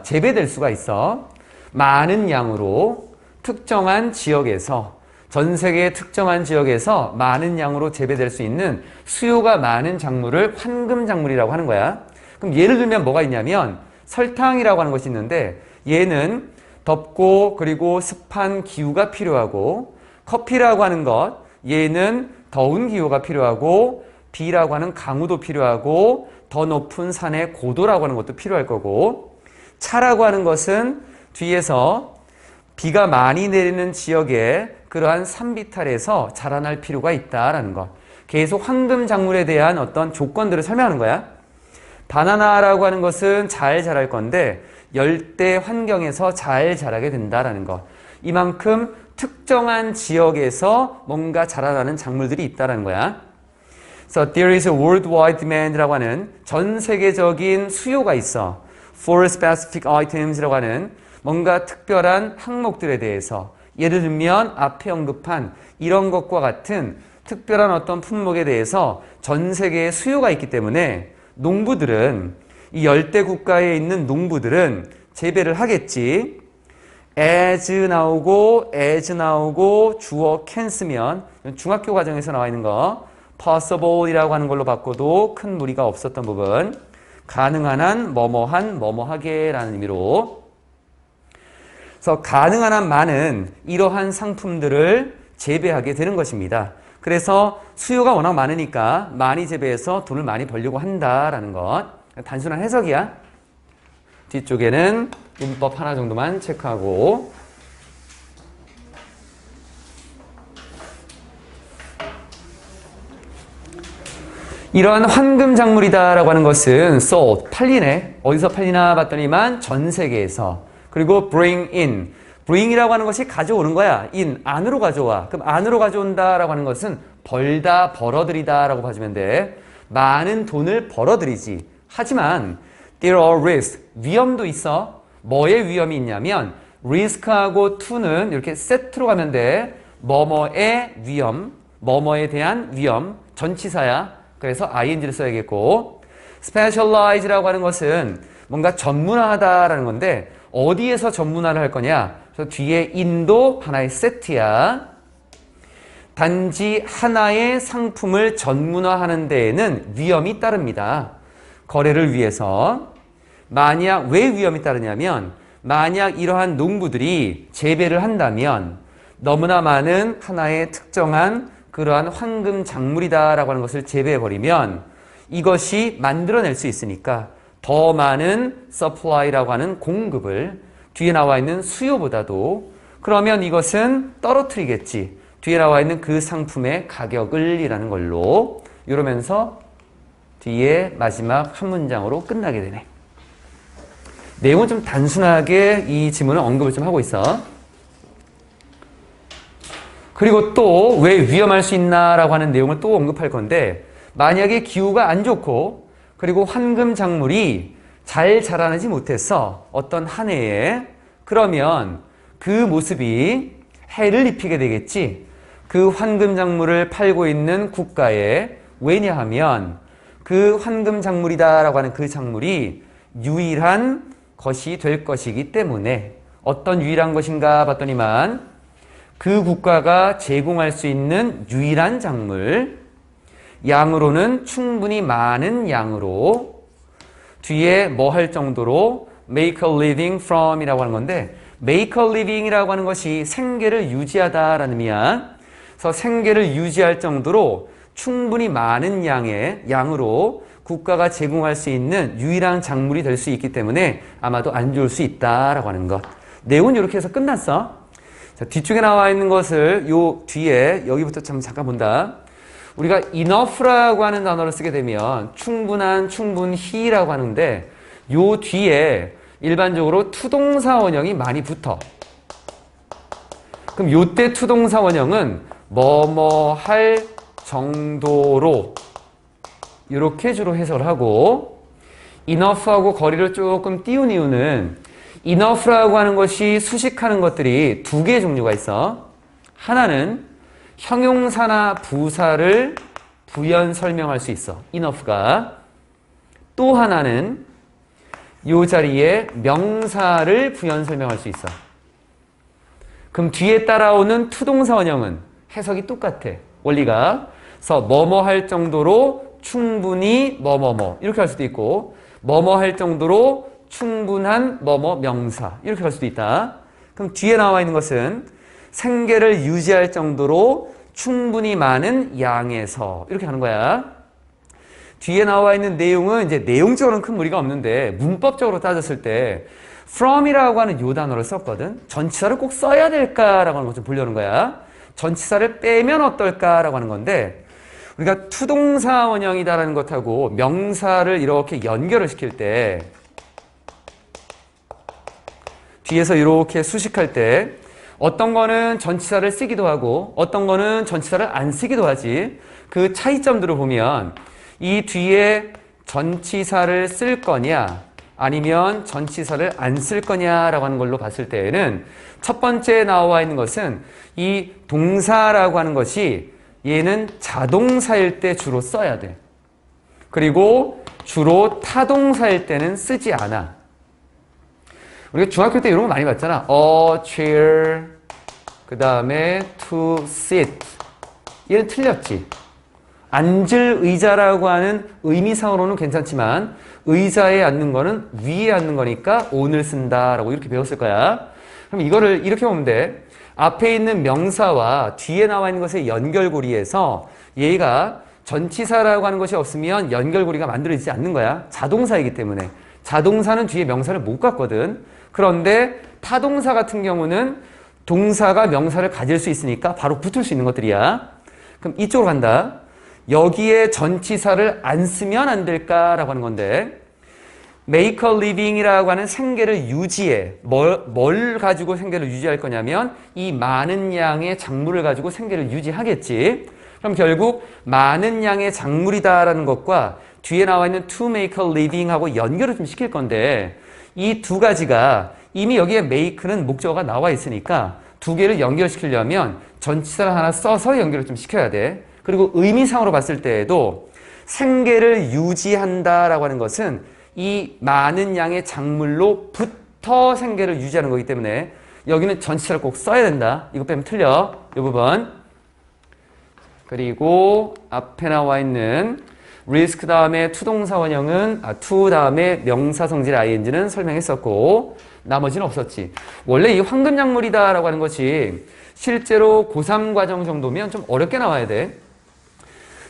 재배될 수가 있어. 많은 양으로 특정한 지역에서 전 세계의 특정한 지역에서 많은 양으로 재배될 수 있는 수요가 많은 작물을 환금작물이라고 하는 거야. 그럼 예를 들면 뭐가 있냐면 설탕이라고 하는 것이 있는데 얘는 덥고 그리고 습한 기후가 필요하고 커피라고 하는 것 얘는 더운 기후가 필요하고 비라고 하는 강우도 필요하고 더 높은 산의 고도라고 하는 것도 필요할 거고 차라고 하는 것은 뒤에서 비가 많이 내리는 지역에 그러한 산비탈에서 자라날 필요가 있다라는 것. 계속 황금작물에 대한 어떤 조건들을 설명하는 거야. 바나나라고 하는 것은 잘 자랄 건데 열대 환경에서 잘 자라게 된다라는 것. 이만큼 특정한 지역에서 뭔가 자라나는 작물들이 있다라는 거야. So there is a worldwide demand라고 하는 전 세계적인 수요가 있어. For specific items라고 하는 뭔가 특별한 항목들에 대해서 예를 들면 앞에 언급한 이런 것과 같은 특별한 어떤 품목에 대해서 전 세계에 수요가 있기 때문에 농부들은 이 열대 국가에 있는 농부들은 재배를 하겠지. as 나오고 주어 can 쓰면 중학교 과정에서 나와 있는 거 possible이라고 하는 걸로 바꿔도 큰 무리가 없었던 부분. 가능한 한 뭐뭐한 뭐뭐하게라는 의미로. 그래서 가능한 한 많은 이러한 상품들을 재배하게 되는 것입니다. 그래서 수요가 워낙 많으니까 많이 재배해서 돈을 많이 벌려고 한다라는 것. 단순한 해석이야. 뒤쪽에는 문법 하나 정도만 체크하고 이러한 황금작물이다라고 하는 것은 sold, 팔리네. 어디서 팔리나 봤더니만 전 세계에서. 그리고 bring in. bring이라고 하는 것이 가져오는 거야. in, 안으로 가져와. 그럼 안으로 가져온다라고 하는 것은 벌다, 벌어들이다라고 봐주면 돼. 많은 돈을 벌어들이지. 하지만 there are risks, 위험도 있어. 뭐의 위험이 있냐면 risk하고 to는 이렇게 세트로 가면 돼. 뭐뭐의 위험, 뭐뭐에 대한 위험, 전치사야. 그래서 ing를 써야겠고 specialize라고 하는 것은 뭔가 전문화하다라는 건데 어디에서 전문화를 할 거냐? 그래서 뒤에 in도 하나의 세트야. 단지 하나의 상품을 전문화하는 데에는 위험이 따릅니다. 거래를 위해서. 만약 왜 위험이 따르냐면 만약 이러한 농부들이 재배를 한다면 너무나 많은 하나의 특정한 그러한 황금 작물이다라고 하는 것을 재배해버리면 이것이 만들어낼 수 있으니까 더 많은 supply라고 하는 공급을 뒤에 나와 있는 수요보다도 그러면 이것은 떨어뜨리겠지. 뒤에 나와 있는 그 상품의 가격을 이라는 걸로 이러면서 뒤에 마지막 한 문장으로 끝나게 되네. 내용은 좀 단순하게 이 지문을 언급을 좀 하고 있어. 그리고 또 왜 위험할 수 있나라고 하는 내용을 또 언급할 건데 만약에 기후가 안 좋고 그리고 황금 작물이 잘 자라나지 못해서 어떤 한 해에 그러면 그 모습이 해를 입히게 되겠지. 그 황금 작물을 팔고 있는 국가에 왜냐하면 그 황금 작물이다라고 하는 그 작물이 유일한 것이 될 것이기 때문에 어떤 유일한 것인가 봤더니만 그 국가가 제공할 수 있는 유일한 작물 양으로는 충분히 많은 양으로 뒤에 뭐 할 정도로 make a living from 이라고 하는 건데 make a living 이라고 하는 것이 생계를 유지하다라는 의미야. 그래서 생계를 유지할 정도로 충분히 많은 양으로 국가가 제공할 수 있는 유일한 작물이 될 수 있기 때문에 아마도 안 좋을 수 있다라고 하는 것. 내용은 이렇게 해서 끝났어. 자, 뒤쪽에 나와 있는 것을 요 뒤에 여기부터 잠깐 본다. 우리가 enough라고 하는 단어를 쓰게 되면 충분한, 충분히라고 하는데 요 뒤에 일반적으로 투동사 원형이 많이 붙어. 그럼 요때 투동사 원형은 뭐뭐 할 정도로 이렇게 주로 해석을 하고 enough하고 거리를 조금 띄운 이유는 enough라고 하는 것이 수식하는 것들이 두 개의 종류가 있어. 하나는 형용사나 부사를 부연 설명할 수 있어. enough가. 또 하나는 이 자리에 명사를 부연 설명할 수 있어. 그럼 뒤에 따라오는 투동사 원형은 해석이 똑같아. 원리가. 그래서 뭐뭐 할 정도로 충분히 뭐뭐뭐 이렇게 할 수도 있고 뭐뭐 할 정도로 충분한 뭐뭐 명사 이렇게 할 수도 있다. 그럼 뒤에 나와 있는 것은 생계를 유지할 정도로 충분히 많은 양에서 이렇게 하는 거야. 뒤에 나와 있는 내용은 이제 내용적으로는 큰 무리가 없는데 문법적으로 따졌을 때 from이라고 하는 요 단어를 썼거든. 전치사를 꼭 써야 될까라고 하는 것 좀 보려는 거야. 전치사를 빼면 어떨까라고 하는 건데 우리가 투동사 원형이다라는 것하고 명사를 이렇게 연결을 시킬 때 뒤에서 이렇게 수식할 때 어떤 거는 전치사를 쓰기도 하고 어떤 거는 전치사를 안 쓰기도 하지. 그 차이점들을 보면 이 뒤에 전치사를 쓸 거냐 아니면 전치사를 안 쓸 거냐라고 하는 걸로 봤을 때에는 첫 번째 나와 있는 것은 이 동사라고 하는 것이 얘는 자동사일 때 주로 써야 돼. 그리고 주로 타동사일 때는 쓰지 않아. 우리가 중학교 때 이런 거 많이 봤잖아. A chair, 그 다음에 to sit. 얘는 틀렸지. 앉을 의자라고 하는 의미상으로는 괜찮지만 의자에 앉는 거는 위에 앉는 거니까 on을 쓴다라고 이렇게 배웠을 거야. 그럼 이거를 이렇게 보면 돼. 앞에 있는 명사와 뒤에 나와 있는 것의 연결고리에서 얘가 전치사라고 하는 것이 없으면 연결고리가 만들어지지 않는 거야. 자동사이기 때문에. 자동사는 뒤에 명사를 못 갖거든. 그런데 타동사 같은 경우는 동사가 명사를 가질 수 있으니까 바로 붙을 수 있는 것들이야. 그럼 이쪽으로 간다. 여기에 전치사를 안 쓰면 안 될까라고 하는 건데 make a living이라고 하는 생계를 유지해. 뭘 가지고 생계를 유지할 거냐면 이 많은 양의 작물을 가지고 생계를 유지하겠지. 그럼 결국 많은 양의 작물이다라는 것과 뒤에 나와 있는 to make a living하고 연결을 좀 시킬 건데 이 두 가지가 이미 여기에 make는 목적어가 나와 있으니까 두 개를 연결시키려면 전치사를 하나 써서 연결을 좀 시켜야 돼. 그리고 의미상으로 봤을 때에도 생계를 유지한다라고 하는 것은 이 많은 양의 작물로부터 생계를 유지하는 거기 때문에 여기는 전치사를 꼭 써야 된다. 이거 빼면 틀려. 이 부분. 그리고 앞에 나와 있는 risk 다음에 투동사 원형은 to 다음에 명사 성질 ing는 설명했었고 나머지는 없었지. 원래 이 황금작물이다라고 하는 것이 실제로 고3 과정 정도면 좀 어렵게 나와야 돼.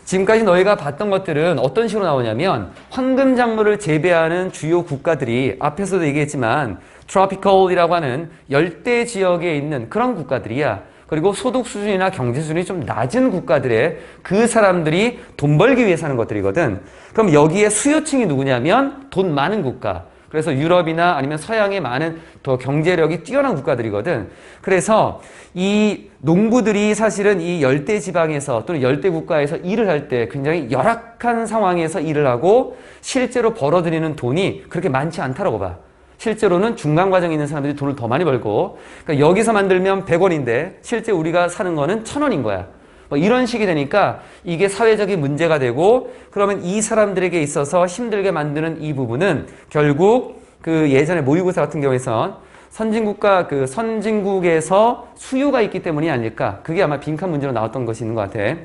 지금까지 너희가 봤던 것들은 어떤 식으로 나오냐면 황금작물을 재배하는 주요 국가들이 앞에서도 얘기했지만 tropical이라고 하는 열대 지역에 있는 그런 국가들이야. 그리고 소득 수준이나 경제 수준이 좀 낮은 국가들의 그 사람들이 돈 벌기 위해 사는 것들이거든. 그럼 여기에 수요층이 누구냐면 돈 많은 국가. 그래서 유럽이나 아니면 서양의 많은 더 경제력이 뛰어난 국가들이거든. 그래서 이 농부들이 사실은 이 열대 지방에서 또는 열대 국가에서 일을 할 때 굉장히 열악한 상황에서 일을 하고 실제로 벌어들이는 돈이 그렇게 많지 않다라고 봐. 실제로는 중간 과정에 있는 사람들이 돈을 더 많이 벌고, 그러니까 여기서 만들면 100원인데 실제 우리가 사는 거는 1000원인 거야. 뭐 이런 식이 되니까 이게 사회적인 문제가 되고, 그러면 이 사람들에게 있어서 힘들게 만드는 이 부분은 결국 그 예전에 모의고사 같은 경우에선 선진국에서 수요가 있기 때문이 아닐까. 그게 아마 빈칸 문제로 나왔던 것이 있는 것 같아.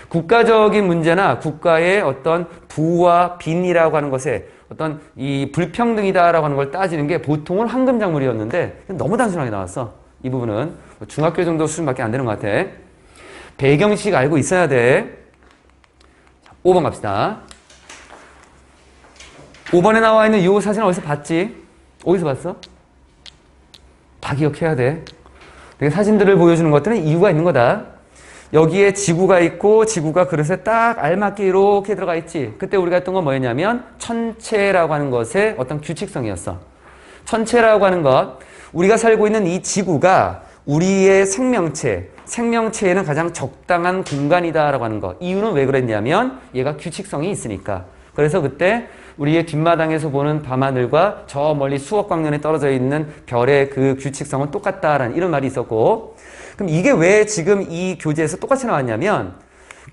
국가적인 문제나 국가의 어떤 부와 빈이라고 하는 것에 어떤 이 불평등이다라고 하는 걸 따지는 게 보통은 황금작물이었는데 너무 단순하게 나왔어. 이 부분은 중학교 정도 수준밖에 안 되는 것 같아. 배경식 알고 있어야 돼. 5번 갑시다. 5번에 나와 있는 이 사진 어디서 봤지? 어디서 봤어? 다 기억해야 돼. 사진들을 보여주는 것들은 이유가 있는 거다. 여기에 지구가 있고 지구가 그릇에 딱 알맞게 이렇게 들어가 있지. 그때 우리가 했던 건 뭐였냐면 천체라고 하는 것의 어떤 규칙성이었어. 천체라고 하는 것, 우리가 살고 있는 이 지구가 우리의 생명체에는 가장 적당한 공간이다라고 하는 것. 이유는 왜 그랬냐면 얘가 규칙성이 있으니까. 그래서 그때 우리의 뒷마당에서 보는 밤하늘과 저 멀리 수억 광년에 떨어져 있는 별의 그 규칙성은 똑같다라는 이런 말이 있었고, 그럼 이게 왜 지금 이 교재에서 똑같이 나왔냐면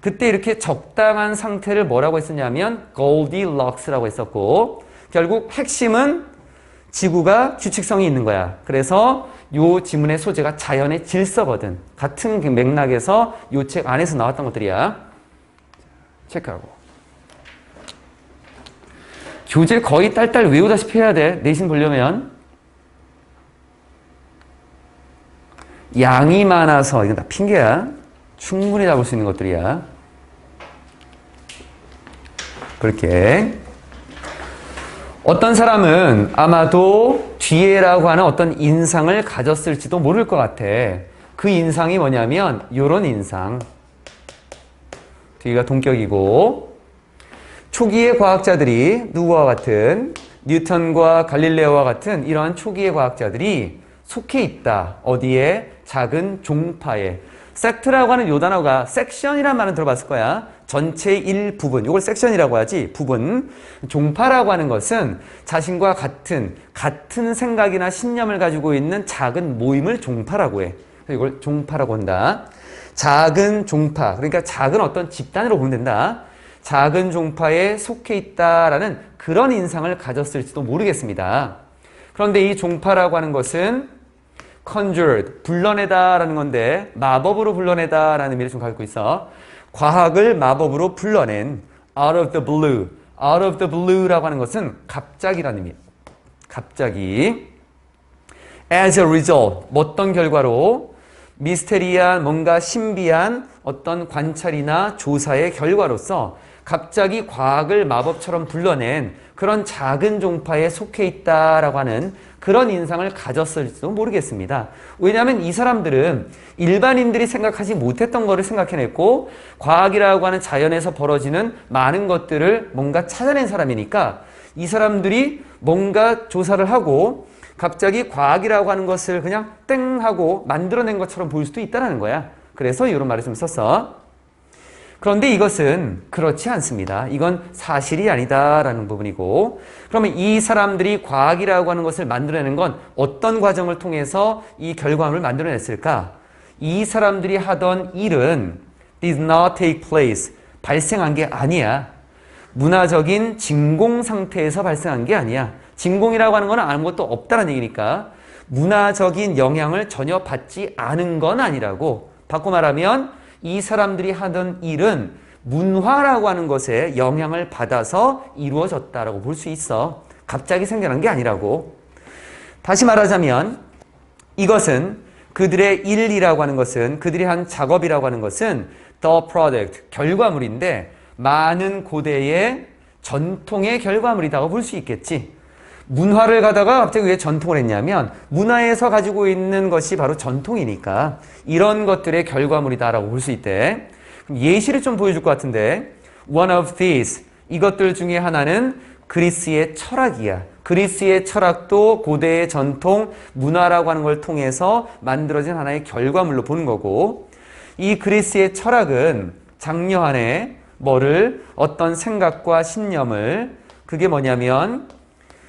그때 이렇게 적당한 상태를 뭐라고 했었냐면 Goldilocks라고 했었고, 결국 핵심은 지구가 규칙성이 있는 거야. 그래서 요 지문의 소재가 자연의 질서거든. 같은 그 맥락에서 요 책 안에서 나왔던 것들이야. 체크하고. 교재를 거의 딸딸 외우다시피 해야 돼. 내신 보려면. 양이 많아서 이건 다 핑계야. 충분히 잡을 수 있는 것들이야. 그렇게. 어떤 사람은 아마도 뒤에라고 하는 어떤 인상을 가졌을지도 모를 것 같아. 그 인상이 뭐냐면 요런 인상. 뒤가 동격이고, 초기의 과학자들이 누구와 같은 뉴턴과 갈릴레오와 같은 이러한 초기의 과학자들이 속해 있다. 어디에? 작은 종파에. 섹트라고 하는 요 단어가 섹션이라는 말은 들어봤을 거야. 전체의 일부분. 이걸 섹션이라고 하지. 부분. 종파라고 하는 것은 자신과 같은 생각이나 신념을 가지고 있는 작은 모임을 종파라고 해. 이걸 종파라고 한다. 작은 종파. 그러니까 작은 어떤 집단으로 보면 된다. 작은 종파에 속해 있다라는 그런 인상을 가졌을지도 모르겠습니다. 그런데 이 종파라고 하는 것은 conjured, 불러내다라는 건데 마법으로 불러내다라는 의미를 좀 갖고 있어. 과학을 마법으로 불러낸 out of the blue. out of the blue라고 하는 것은 갑자기라는 의미. 갑자기. as a result, 어떤 결과로 미스테리한 뭔가 신비한 어떤 관찰이나 조사의 결과로서 갑자기 과학을 마법처럼 불러낸 그런 작은 종파에 속해 있다라고 하는 그런 인상을 가졌을지도 모르겠습니다. 왜냐하면 이 사람들은 일반인들이 생각하지 못했던 것을 생각해냈고 과학이라고 하는 자연에서 벌어지는 많은 것들을 뭔가 찾아낸 사람이니까 이 사람들이 뭔가 조사를 하고 갑자기 과학이라고 하는 것을 그냥 땡 하고 만들어낸 것처럼 보일 수도 있다는 거야. 그래서 이런 말을 좀 썼어. 그런데 이것은 그렇지 않습니다. 이건 사실이 아니다라는 부분이고, 그러면 이 사람들이 과학이라고 하는 것을 만들어내는 건 어떤 과정을 통해서 이 결과물을 만들어냈을까? 이 사람들이 하던 일은 did not take place, 발생한 게 아니야. 문화적인 진공 상태에서 발생한 게 아니야. 진공이라고 하는 건 아무것도 없다는 얘기니까 문화적인 영향을 전혀 받지 않은 건 아니라고. 바꿔 말하면 이 사람들이 하던 일은 문화라고 하는 것에 영향을 받아서 이루어졌다라고 볼 수 있어. 갑자기 생겨난 게 아니라고. 다시 말하자면 이것은 그들의 일이라고 하는 것은, 그들이 한 작업이라고 하는 것은 the product, 결과물인데 많은 고대의 전통의 결과물이라고 볼 수 있겠지. 문화를 가다가 갑자기 왜 전통을 했냐면 문화에서 가지고 있는 것이 바로 전통이니까 이런 것들의 결과물이다라고 볼 수 있대. 그럼 예시를 좀 보여줄 것 같은데 one of these, 이것들 중에 하나는 그리스의 철학이야. 그리스의 철학도 고대의 전통 문화라고 하는 걸 통해서 만들어진 하나의 결과물로 보는 거고, 이 그리스의 철학은 장려하네 뭐를, 어떤 생각과 신념을, 그게 뭐냐면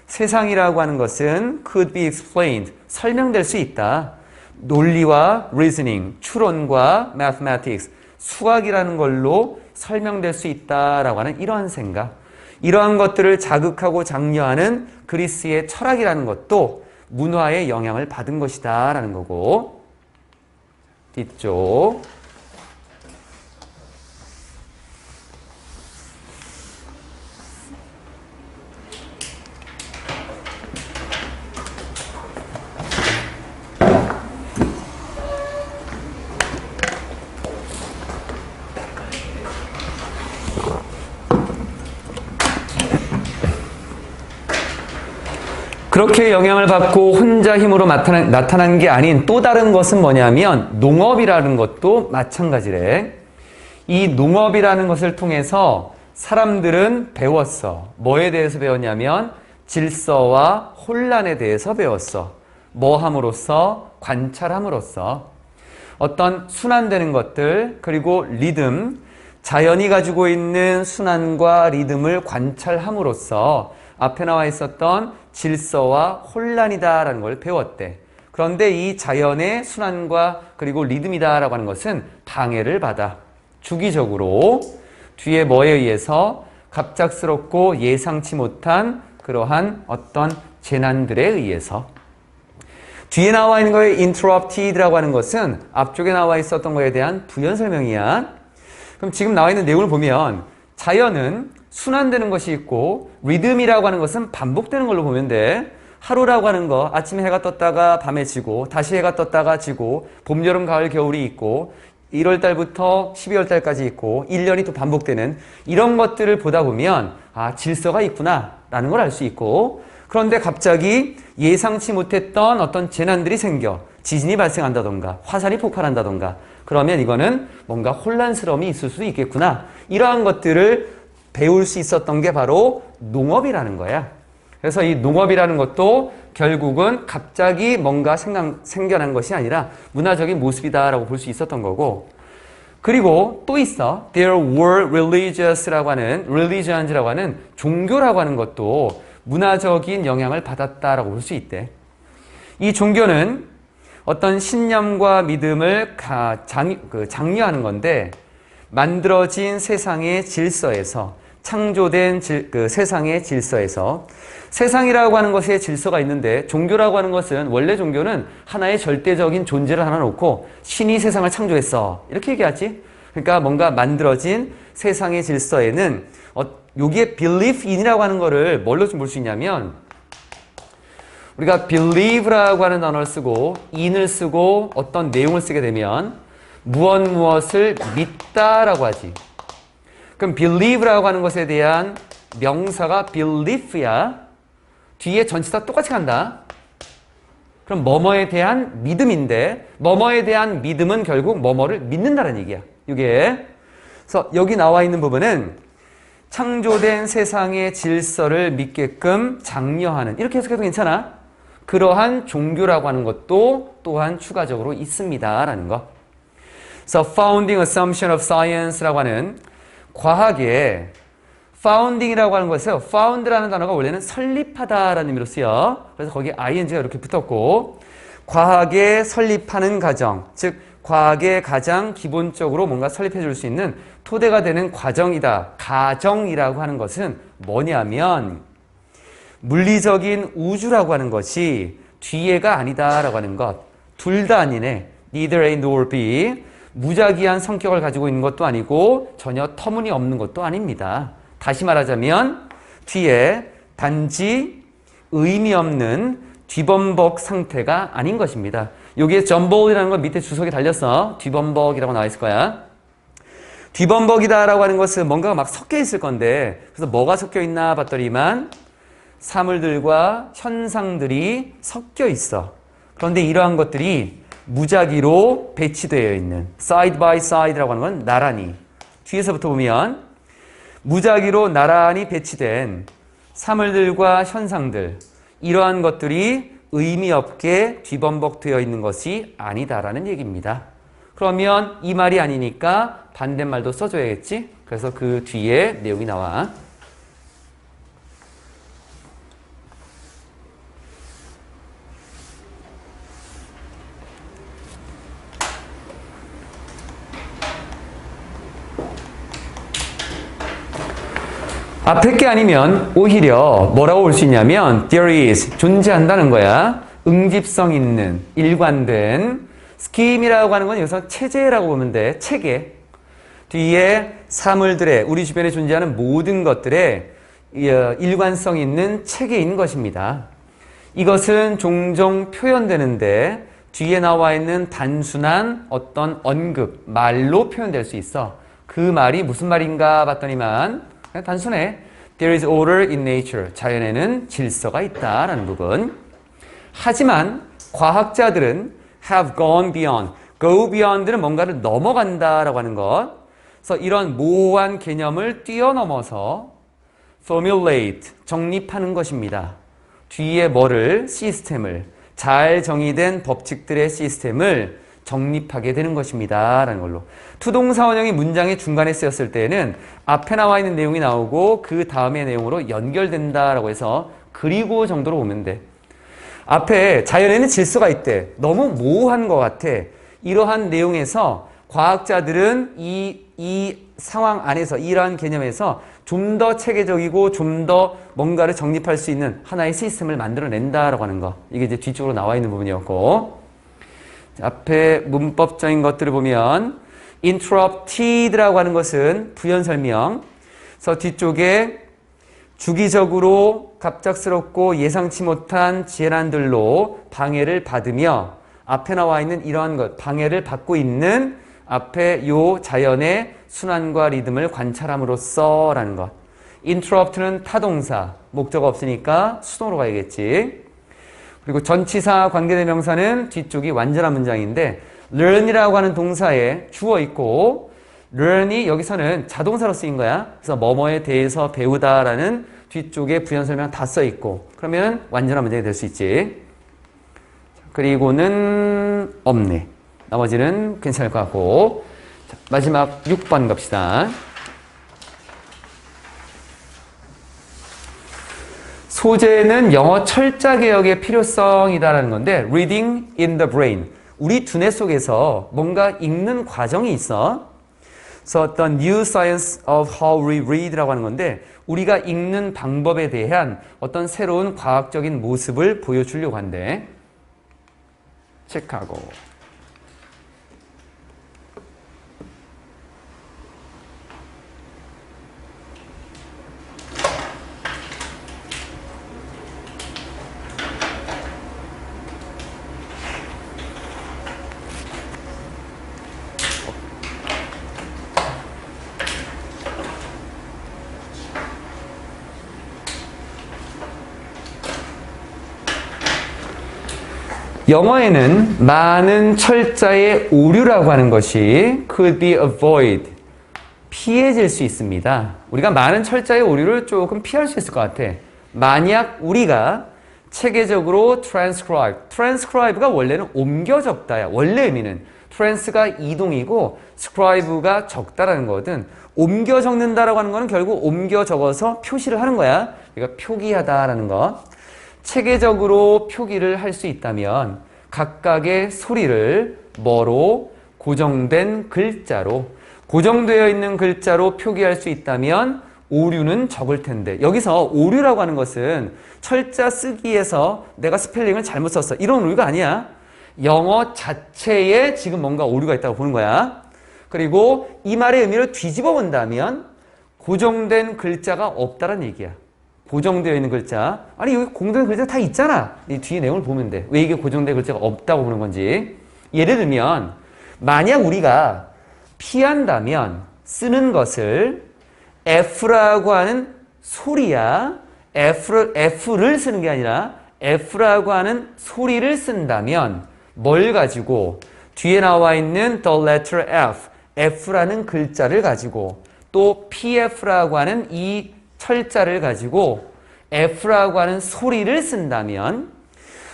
세상이라고 하는 것은 could be explained, 설명될 수 있다. 논리와 reasoning, 추론과 mathematics, 수학이라는 걸로 설명될 수 있다라고 하는 이러한 생각, 이러한 것들을 자극하고 장려하는 그리스의 철학이라는 것도 문화의 영향을 받은 것이다 라는 거고, 뒤쪽 그렇게 영향을 받고 혼자 힘으로 나타난 게 아닌 또 다른 것은 뭐냐면 농업이라는 것도 마찬가지래. 이 농업이라는 것을 통해서 사람들은 배웠어. 뭐에 대해서 배웠냐면 질서와 혼란에 대해서 배웠어. 뭐 함으로써? 관찰함으로써. 어떤 순환되는 것들, 그리고 리듬, 자연이 가지고 있는 순환과 리듬을 관찰함으로써 앞에 나와 있었던 질서와 혼란이다라는 걸 배웠대. 그런데 이 자연의 순환과 그리고 리듬이다라고 하는 것은 방해를 받아. 주기적으로 뒤에 뭐에 의해서? 갑작스럽고 예상치 못한 그러한 어떤 재난들에 의해서. 뒤에 나와 있는 거에 interrupted라고 하는 것은 앞쪽에 나와 있었던 거에 대한 부연 설명이야. 그럼 지금 나와 있는 내용을 보면 자연은 순환되는 것이 있고 리듬이라고 하는 것은 반복되는 걸로 보면 돼. 하루라고 하는 거, 아침에 해가 떴다가 밤에 지고 다시 해가 떴다가 지고 봄, 여름, 가을, 겨울이 있고 1월달부터 12월달까지 있고 1년이 또 반복되는 이런 것들을 보다 보면 아, 질서가 있구나 라는 걸 알 수 있고, 그런데 갑자기 예상치 못했던 어떤 재난들이 생겨 지진이 발생한다던가 화산이 폭발한다던가 그러면 이거는 뭔가 혼란스러움이 있을 수도 있겠구나, 이러한 것들을 배울 수 있었던 게 바로 농업이라는 거야. 그래서 이 농업이라는 것도 결국은 갑자기 뭔가 생겨난 것이 아니라 문화적인 모습이다라고 볼 수 있었던 거고, 그리고 또 있어. There were religious라고 하는, religions라고 하는 종교라고 하는 것도 문화적인 영향을 받았다라고 볼 수 있대. 이 종교는 어떤 신념과 믿음을 장려하는 건데 만들어진 세상의 질서에서, 창조된 세상의 질서에서, 세상이라고 하는 것에 질서가 있는데 종교라고 하는 것은, 원래 종교는 하나의 절대적인 존재를 하나 놓고 신이 세상을 창조했어 이렇게 얘기하지. 그러니까 뭔가 만들어진 세상의 질서에는 여기에 belief in이라고 하는 거를 뭘로 좀 볼 수 있냐면, 우리가 believe라고 하는 단어를 쓰고 in을 쓰고 어떤 내용을 쓰게 되면 무엇을 믿다라고 하지. 그럼 believe라고 하는 것에 대한 명사가 belief야. 뒤에 전치사 똑같이 간다. 그럼 뭐뭐에 대한 믿음인데, 뭐뭐에 대한 믿음은 결국 뭐뭐를 믿는다는 얘기야. 이게. 그래서 여기 나와 있는 부분은 창조된 세상의 질서를 믿게끔 장려하는, 이렇게 해석해도 괜찮아. 그러한 종교라고 하는 것도 또한 추가적으로 있습니다 라는 거. 그래서 founding assumption of science라고 하는 과학의 founding이라고 하는 것에서 found라는 단어가 원래는 설립하다라는 의미로 쓰여. 그래서 거기에 ing가 이렇게 붙었고, 과학의 설립하는 과정, 즉 과학의 가장 기본적으로 뭔가 설립해 줄 수 있는 토대가 되는 과정이다. 가정이라고 하는 것은 뭐냐면 물리적인 우주라고 하는 것이 뒤에가 아니다라고 하는 것. 둘 다 아니네. Neither A nor B. 무작위한 성격을 가지고 있는 것도 아니고 전혀 터무니없는 것도 아닙니다. 다시 말하자면 뒤에 단지 의미 없는 뒤범벅 상태가 아닌 것입니다. 여기에 jumbled 건 밑에 주석이 달렸어. 뒤범벅이라고 나와 있을 거야. 뒤범벅이다라고 하는 것은 뭔가가 막 섞여 있을 건데, 그래서 뭐가 섞여 있나 봤더니만 사물들과 현상들이 섞여 있어. 그런데 이러한 것들이 무작위로 배치되어 있는, side by side라고 하는 건 나란히, 뒤에서부터 보면 무작위로 나란히 배치된 사물들과 현상들, 이러한 것들이 의미 없게 뒤범벅되어 있는 것이 아니다라는 얘기입니다. 그러면 이 말이 아니니까 반대말도 써줘야겠지? 그래서 그 뒤에 내용이 나와. 앞에 게 아니면 오히려 뭐라고 볼 수 있냐면 there is, 존재한다는 거야. 응집성 있는, 일관된 scheme이라고 하는 건 여기서 체제라고 보면 돼. 체계. 뒤에 사물들의, 우리 주변에 존재하는 모든 것들의 일관성 있는 체계인 것입니다. 이것은 종종 표현되는데 뒤에 나와 있는 단순한 어떤 언급, 말로 표현될 수 있어. 그 말이 무슨 말인가 봤더니만 그냥 단순해. There is order in nature. 자연에는 질서가 있다라는 부분. 하지만 과학자들은 have gone beyond. go beyond는 뭔가를 넘어간다라고 하는 것. 그래서 이런 모호한 개념을 뛰어넘어서 formulate, 정립하는 것입니다. 뒤에 뭐를, 시스템을, 잘 정의된 법칙들의 시스템을 정립하게 되는 것입니다. 라는 걸로. 투동사 원형이 문장의 중간에 쓰였을 때에는 앞에 나와 있는 내용이 나오고 그 다음의 내용으로 연결된다라고 해서 그리고 정도로 보면 돼. 앞에 자연에는 질서가 있대. 너무 모호한 것 같아. 이러한 내용에서 과학자들은 이 상황 안에서, 이러한 개념에서 좀 더 체계적이고 좀 더 뭔가를 정립할 수 있는 하나의 시스템을 만들어낸다라고 하는 거. 이게 이제 뒤쪽으로 나와 있는 부분이었고. 앞에 문법적인 것들을 보면 interrupted라고 하는 것은 부연 설명. 그래서 뒤쪽에 주기적으로 갑작스럽고 예상치 못한 재난들로 방해를 받으며 앞에 나와 있는 이러한 것, 방해를 받고 있는 앞에 요 자연의 순환과 리듬을 관찰함으로써 라는 것. interrupt는 타동사, 목적 없으니까 수동으로 가야겠지. 그리고 전치사 관계대명사는 뒤쪽이 완전한 문장인데 learn이라고 하는 동사에 주어 있고 learn이 여기서는 자동사로 쓰인 거야. 그래서 뭐뭐에 대해서 배우다라는 뒤쪽에 부연 설명 다 써 있고 그러면 완전한 문장이 될 수 있지. 그리고는 없네. 나머지는 괜찮을 것 같고. 자, 마지막 6번 갑시다. 소재는 영어 철자 개혁의 필요성이다라는 건데 reading in the brain. 우리 두뇌 속에서 뭔가 읽는 과정이 있어. 그래서 어떤 new science of how we read라고 하는 건데 우리가 읽는 방법에 대한 어떤 새로운 과학적인 모습을 보여주려고 한대. 체크하고. 영어에는 많은 철자의 오류라고 하는 것이 could be avoided, 피해질 수 있습니다. 우리가 많은 철자의 오류를 조금 피할 수 있을 것 같아. 만약 우리가 체계적으로 transcribe가 원래는 옮겨 적다야. 원래 의미는 trans가 이동이고 scribe가 적다라는 거거든. 옮겨 적는다라고 하는 거는 결국 옮겨 적어서 표시를 하는 거야. 그러니까 표기하다라는 거. 체계적으로 표기를 할 수 있다면 각각의 소리를 뭐로 고정된 글자로 고정되어 있는 글자로 표기할 수 있다면 오류는 적을 텐데 여기서 오류라고 하는 것은 철자 쓰기에서 내가 스펠링을 잘못 썼어 이런 오류가 아니야. 영어 자체에 지금 뭔가 오류가 있다고 보는 거야. 그리고 이 말의 의미를 뒤집어 본다면 고정된 글자가 없다는 얘기야. 고정되어 있는 글자. 아니 여기 고정된 글자 다 있잖아. 이 뒤에 내용을 보면 돼. 왜 이게 고정된 글자가 없다고 보는 건지. 예를 들면 만약 우리가 피한다면 쓰는 것을 F라고 하는 소리야. F를 쓰는 게 아니라 F라고 하는 소리를 쓴다면 뭘 가지고 뒤에 나와 있는 the letter F, F라는 글자를 가지고 또 PF라고 하는 이 철자를 가지고 F라고 하는 소리를 쓴다면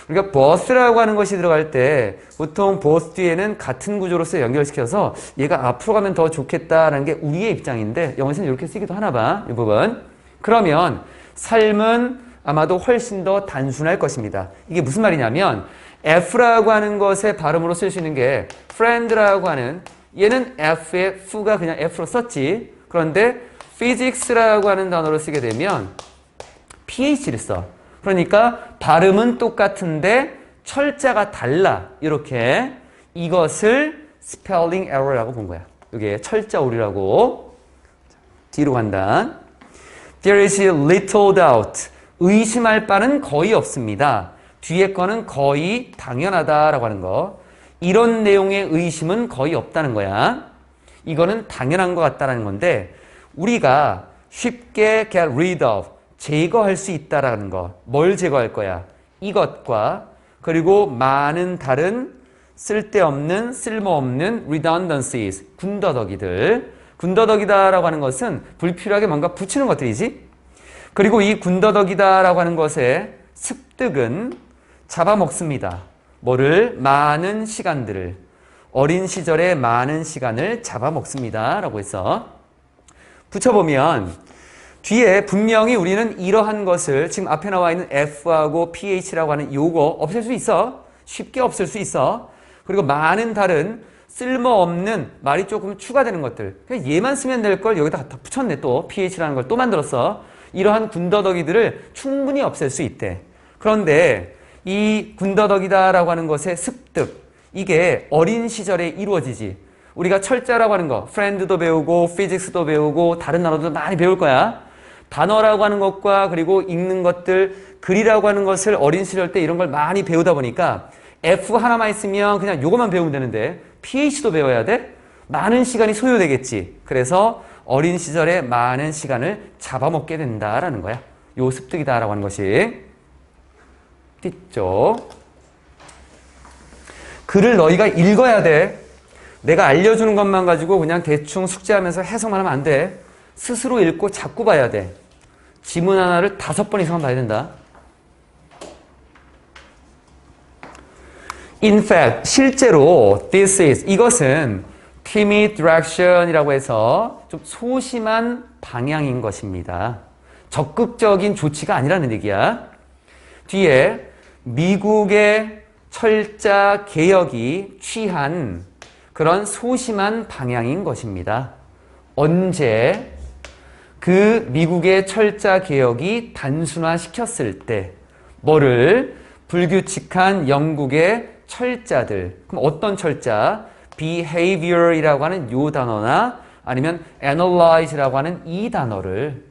우리가 both라고 하는 것이 들어갈 때 보통 both 뒤에는 같은 구조로서 연결시켜서 얘가 앞으로 가면 더 좋겠다라는 게 우리의 입장인데 영어에서는 이렇게 쓰기도 하나 봐. 이 부분. 그러면 삶은 아마도 훨씬 더 단순할 것입니다. 이게 무슨 말이냐면 F라고 하는 것의 발음으로 쓸 수 있는 게 friend라고 하는 얘는 F에 F가 그냥 F로 썼지. 그런데 physics라고 하는 단어로 쓰게 되면 PH를 써. 그러니까 발음은 똑같은데 철자가 달라. 이렇게 이것을 spelling error라고 본 거야. 이게 철자 오류라고. 뒤로 간다. There is little doubt. 의심할 바는 거의 없습니다. 뒤에 거는 거의 당연하다라고 하는 거. 이런 내용의 의심은 거의 없다는 거야. 이거는 당연한 것 같다는 건데 우리가 쉽게 get rid of, 제거할 수 있다라는 거. 뭘 제거할 거야? 이것과 그리고 많은 다른 쓸데없는, 쓸모없는 redundancies, 군더더기들. 군더더기다라고 하는 것은 불필요하게 뭔가 붙이는 것들이지. 그리고 이 군더더기다라고 하는 것의 습득은 잡아먹습니다. 뭐를? 많은 시간들을. 어린 시절에 많은 시간을 잡아먹습니다. 라고 해서 붙여보면 뒤에 분명히 우리는 이러한 것을 지금 앞에 나와 있는 F하고 PH라고 하는 요거 없앨 수 있어. 쉽게 없앨 수 있어. 그리고 많은 다른 쓸모없는 말이 조금 추가되는 것들. 그냥 얘만 쓰면 될 걸 여기다 다 붙였네 또. PH라는 걸 또 만들었어. 이러한 군더더기들을 충분히 없앨 수 있대. 그런데 이 군더더기다라고 하는 것의 습득, 이게 어린 시절에 이루어지지. 우리가 철자라고 하는 거, friend도 배우고 physics도 배우고 다른 단어도 많이 배울 거야. 단어라고 하는 것과 그리고 읽는 것들, 글이라고 하는 것을 어린 시절 때 이런 걸 많이 배우다 보니까 F 하나만 있으면 그냥 요것만 배우면 되는데 PH도 배워야 돼? 많은 시간이 소요되겠지. 그래서 어린 시절에 많은 시간을 잡아먹게 된다라는 거야. 요 습득이다라고 하는 것이. 띠죠. 글을 너희가 읽어야 돼. 내가 알려주는 것만 가지고 그냥 대충 숙제하면서 해석만 하면 안 돼. 스스로 읽고 자꾸 봐야 돼. 지문 하나를 5번 이상은 봐야 된다. In fact, 실제로 this is, 이것은 timid direction이라고 해서 좀 소심한 방향인 것입니다. 적극적인 조치가 아니라는 얘기야. 뒤에 미국의 철자 개혁이 취한 그런 소심한 방향인 것입니다. 언제 그 미국의 철자 개혁이 단순화시켰을 때 뭐를? 불규칙한 영국의 철자들. 그럼 어떤 철자? behavior이라고 하는 요 단어나 아니면 analyze라고 하는 이 단어를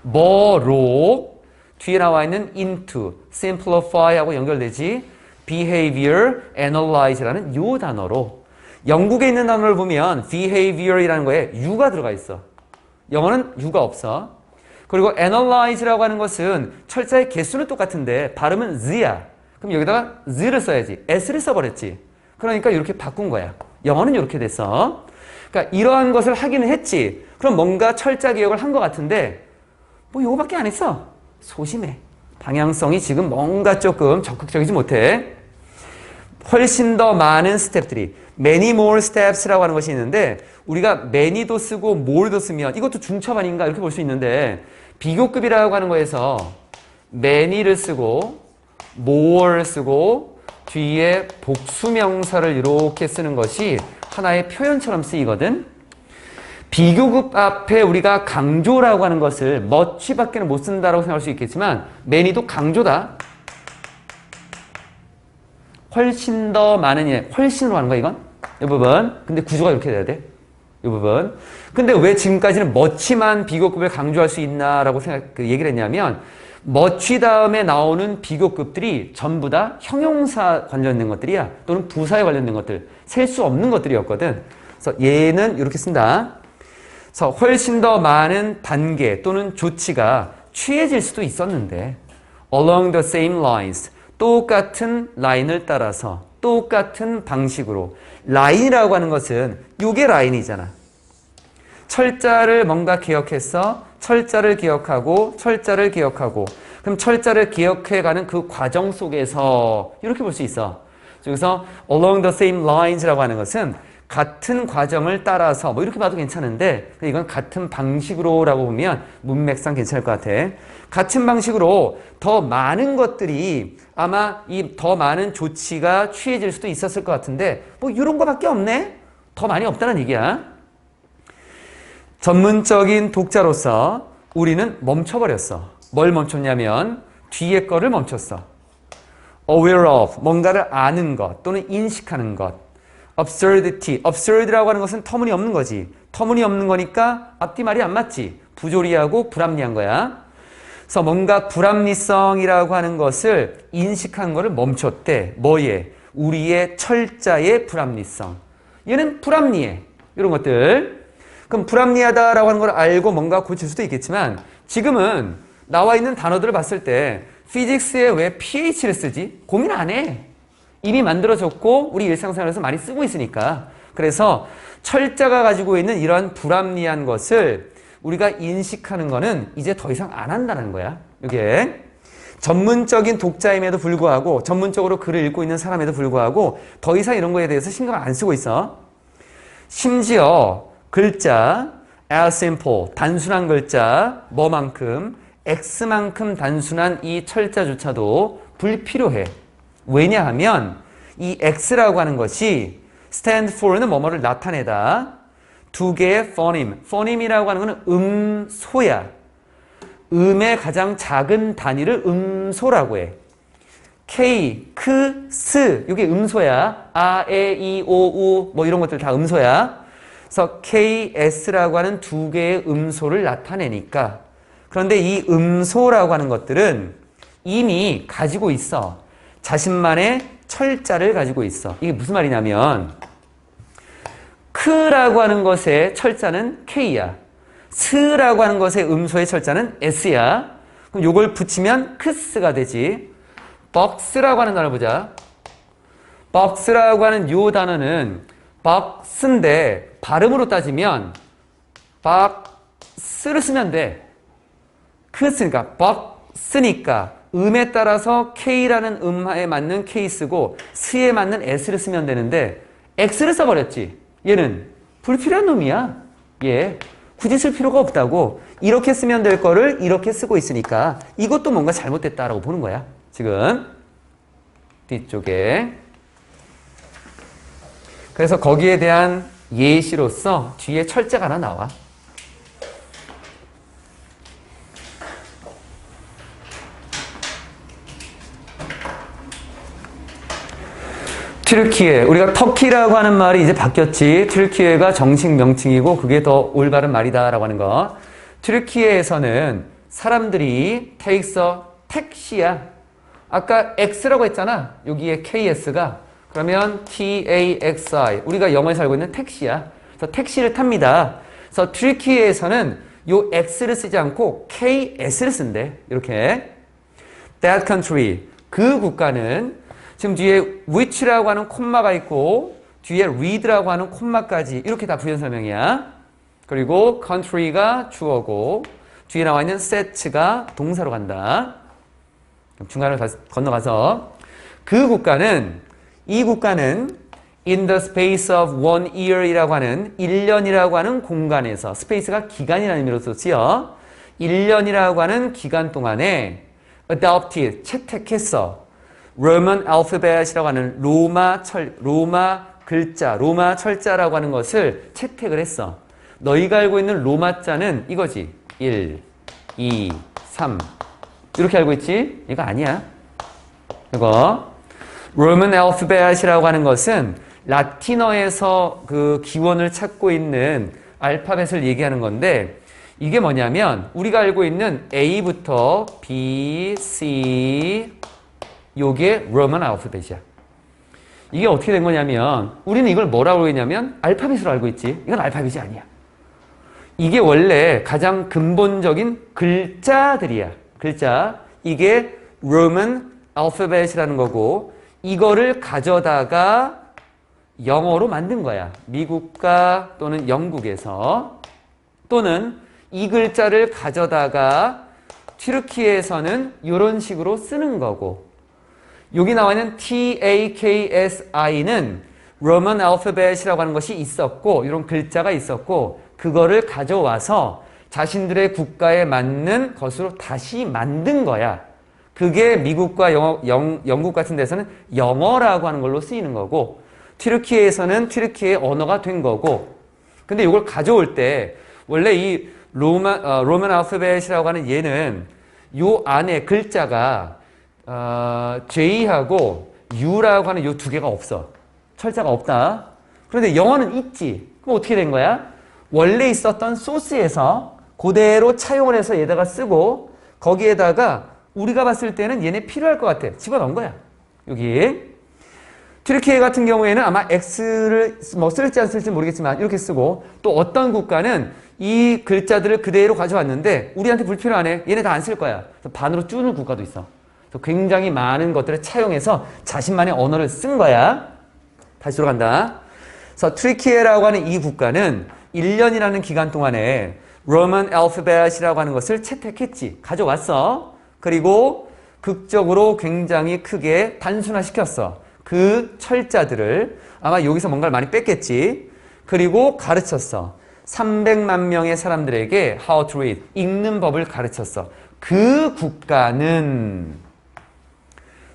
뭐로? 뒤에 나와 있는 into, simplify하고 연결되지. behavior, analyze라는 요 단어로. 영국에 있는 단어를 보면 behavior이라는 거에 you가 들어가 있어. 영어는 you가 없어. 그리고 analyze라고 하는 것은 철자의 개수는 똑같은데 발음은 z야. 그럼 여기다가 z를 써야지. s를 써버렸지. 그러니까 이렇게 바꾼 거야. 영어는 이렇게 됐어. 그러니까 이러한 것을 하기는 했지. 그럼 뭔가 철자 개혁을 한 것 같은데 뭐 이거밖에 안 했어. 소심해. 방향성이 지금 뭔가 조금 적극적이지 못해. 훨씬 더 많은 스텝들이 many more steps라고 하는 것이 있는데 우리가 many도 쓰고 more도 쓰면 이것도 중첩 아닌가 이렇게 볼 수 있는데 비교급이라고 하는 거에서 many를 쓰고 more를 쓰고 뒤에 복수명사를 이렇게 쓰는 것이 하나의 표현처럼 쓰이거든. 비교급 앞에 우리가 강조라고 하는 것을 much밖에는 못 쓴다라고 생각할 수 있겠지만 many도 강조다. 훨씬 더 많은 일, 훨씬으로 하는 거야 이건? 이 부분. 근데 구조가 이렇게 돼야 돼. 이 부분. 근데 왜 지금까지는 much만 비교급을 강조할 수 있나라고 얘기를 했냐면 much 다음에 나오는 비교급들이 전부 다 형용사 관련된 것들이야. 또는 부사에 관련된 것들. 셀 수 없는 것들이었거든. 그래서 얘는 이렇게 쓴다. 그래서 훨씬 더 많은 단계 또는 조치가 취해질 수도 있었는데 along the same lines 똑같은 라인을 따라서 똑같은 방식으로 라인이라고 하는 것은 요게 라인이잖아. 철자를 뭔가 기억했어. 철자를 기억하고 철자를 기억하고 그럼 철자를 기억해가는 그 과정 속에서 이렇게 볼 수 있어. 그래서 along the same lines라고 하는 것은 같은 과정을 따라서 뭐 이렇게 봐도 괜찮은데 이건 같은 방식으로라고 보면 문맥상 괜찮을 것 같아. 같은 방식으로 더 많은 것들이 아마 이 더 많은 조치가 취해질 수도 있었을 것 같은데 뭐 이런 거밖에 없네? 더 많이 없다는 얘기야. 전문적인 독자로서 우리는 멈춰버렸어. 뭘 멈췄냐면 뒤에 거를 멈췄어. aware of, 뭔가를 아는 것 또는 인식하는 것. absurdity, absurd라고 하는 것은 터무니없는 거지. 터무니없는 거니까 앞뒤 말이 안 맞지. 부조리하고 불합리한 거야. 그래서 뭔가 불합리성이라고 하는 것을 인식한 거를 멈췄대. 뭐에? 우리의 철자의 불합리성. 얘는 불합리해. 이런 것들. 그럼 불합리하다라고 하는 걸 알고 뭔가 고칠 수도 있겠지만 지금은 나와 있는 단어들을 봤을 때 피직스에 왜 PH를 쓰지? 고민 안 해. 이미 만들어졌고 우리 일상생활에서 많이 쓰고 있으니까. 그래서 철자가 가지고 있는 이런 불합리한 것을 우리가 인식하는 거는 이제 더 이상 안 한다는 거야. 이게 전문적인 독자임에도 불구하고 전문적으로 글을 읽고 있는 사람에도 불구하고 더 이상 이런 거에 대해서 신경을 안 쓰고 있어. 심지어 글자 as simple, 단순한 글자 뭐만큼 X만큼 단순한 이 철자조차도 불필요해. 왜냐하면 이 X라고 하는 것이 stand for는 뭐뭐를 나타내다. 두 개의 phoneme. phoneme이라고 하는 것은 음소야. 음의 가장 작은 단위를 음소라고 해. K, 크, 스 이게 음소야. 아, 에, 이, 오, 우 뭐 이런 것들 다 음소야. 그래서 K, S라고 하는 두 개의 음소를 나타내니까 그런데 이 음소라고 하는 것들은 이미 가지고 있어. 자신만의 철자를 가지고 있어. 이게 무슨 말이냐면 크라고 하는 것의 철자는 K야. 스라고 하는 것의 음소의 철자는 S야. 그럼 이걸 붙이면 크스가 되지. box라고 하는 단어 보자. box라고 하는 요 단어는 box인데 발음으로 따지면 box를 쓰면 돼. 크스니까 box니까 음에 따라서 K라는 음에 맞는 K 쓰고 스에 맞는 S를 쓰면 되는데 X를 써버렸지. 얘는 불필요한 놈이야. 얘 굳이 쓸 필요가 없다고. 이렇게 쓰면 될 거를 이렇게 쓰고 있으니까 이것도 뭔가 잘못됐다라고 보는 거야. 지금 뒤쪽에. 그래서 거기에 대한 예시로서 뒤에 철자가 하나 나와. 튀르키예, 우리가 터키라고 하는 말이 이제 바뀌었지. 튀르키예가 정식 명칭이고 그게 더 올바른 말이다라고 하는 거. 튀르키예에서는 사람들이 takes a 택시야. 아까 X라고 했잖아. 여기에 KS가. 그러면 TAXI. 우리가 영어에서 알고 있는 택시야. 그래서 택시를 탑니다. 그래서 튀르키예에서는 요 X를 쓰지 않고 KS를 쓴대. 이렇게. That country. 그 국가는 지금 뒤에 which라고 하는 콤마가 있고 뒤에 read라고 하는 콤마까지 이렇게 다 부연 설명이야. 그리고 country가 주어고 뒤에 나와 있는 set가 동사로 간다. 중간을 건너가서 그 국가는 이 국가는 in the space of 1 year이라고 하는 1년이라고 하는 공간에서 스페이스가 기간이라는 의미로 쓰여 1년이라고 하는 기간 동안에 adopted 채택했어. Roman alphabet이라고 하는 로마 글자, 로마 철자라고 하는 것을 채택을 했어. 너희가 알고 있는 로마 자는 이거지. 1, 2, 3 이렇게 알고 있지? 이거 아니야. 이거 Roman alphabet이라고 하는 것은 라틴어에서 그 기원을 찾고 있는 알파벳을 얘기하는 건데 이게 뭐냐면 우리가 알고 있는 A부터 B, C 요게 로만 알파벳이야. 이게 어떻게 된 거냐면 우리는 이걸 뭐라고 알고 있냐면 알파벳으로 알고 있지. 이건 알파벳이 아니야. 이게 원래 가장 근본적인 글자들이야. 글자. 이게 로만 알파벳이라는 거고 이거를 가져다가 영어로 만든 거야. 미국과 또는 영국에서 또는 이 글자를 가져다가 튀르키예에서는 이런 식으로 쓰는 거고 여기 나와 있는 TAKSI는 로만 알파벳이라고 하는 것이 있었고 이런 글자가 있었고 그거를 가져와서 자신들의 국가에 맞는 것으로 다시 만든 거야. 그게 미국과 영국 같은 데서는 영어라고 하는 걸로 쓰이는 거고 튀르키예에서는 튀르키예 언어가 된 거고 근데 이걸 가져올 때 원래 이 로만 알파벳이라고 하는 얘는 요 안에 글자가 J하고 U라고 하는 요 두 개가 없어. 철자가 없다. 그런데 영어는 있지. 그럼 어떻게 된 거야? 원래 있었던 소스에서 그대로 차용을 해서 얘다가 쓰고 거기에다가 우리가 봤을 때는 얘네 필요할 것 같아. 집어넣은 거야. 여기. 튀르키예 같은 경우에는 아마 X를 뭐 쓸지 안 쓸지 모르겠지만 이렇게 쓰고 또 어떤 국가는 이 글자들을 그대로 가져왔는데 우리한테 불필요하네. 얘네 다 안 쓸 거야. 그래서 반으로 줄는 국가도 있어. 그래서 굉장히 많은 것들을 차용해서 자신만의 언어를 쓴 거야. 다시 들어간다. 그래서 튀르키예라고 하는 이 국가는 1년이라는 기간 동안에 로만 알파벳이라고 하는 것을 채택했지. 가져왔어. 그리고 극적으로 굉장히 크게 단순화시켰어. 그 철자들을 아마 여기서 뭔가를 많이 뺐겠지. 그리고 가르쳤어. 300만 명의 사람들에게 how to read, 읽는 법을 가르쳤어. 그 국가는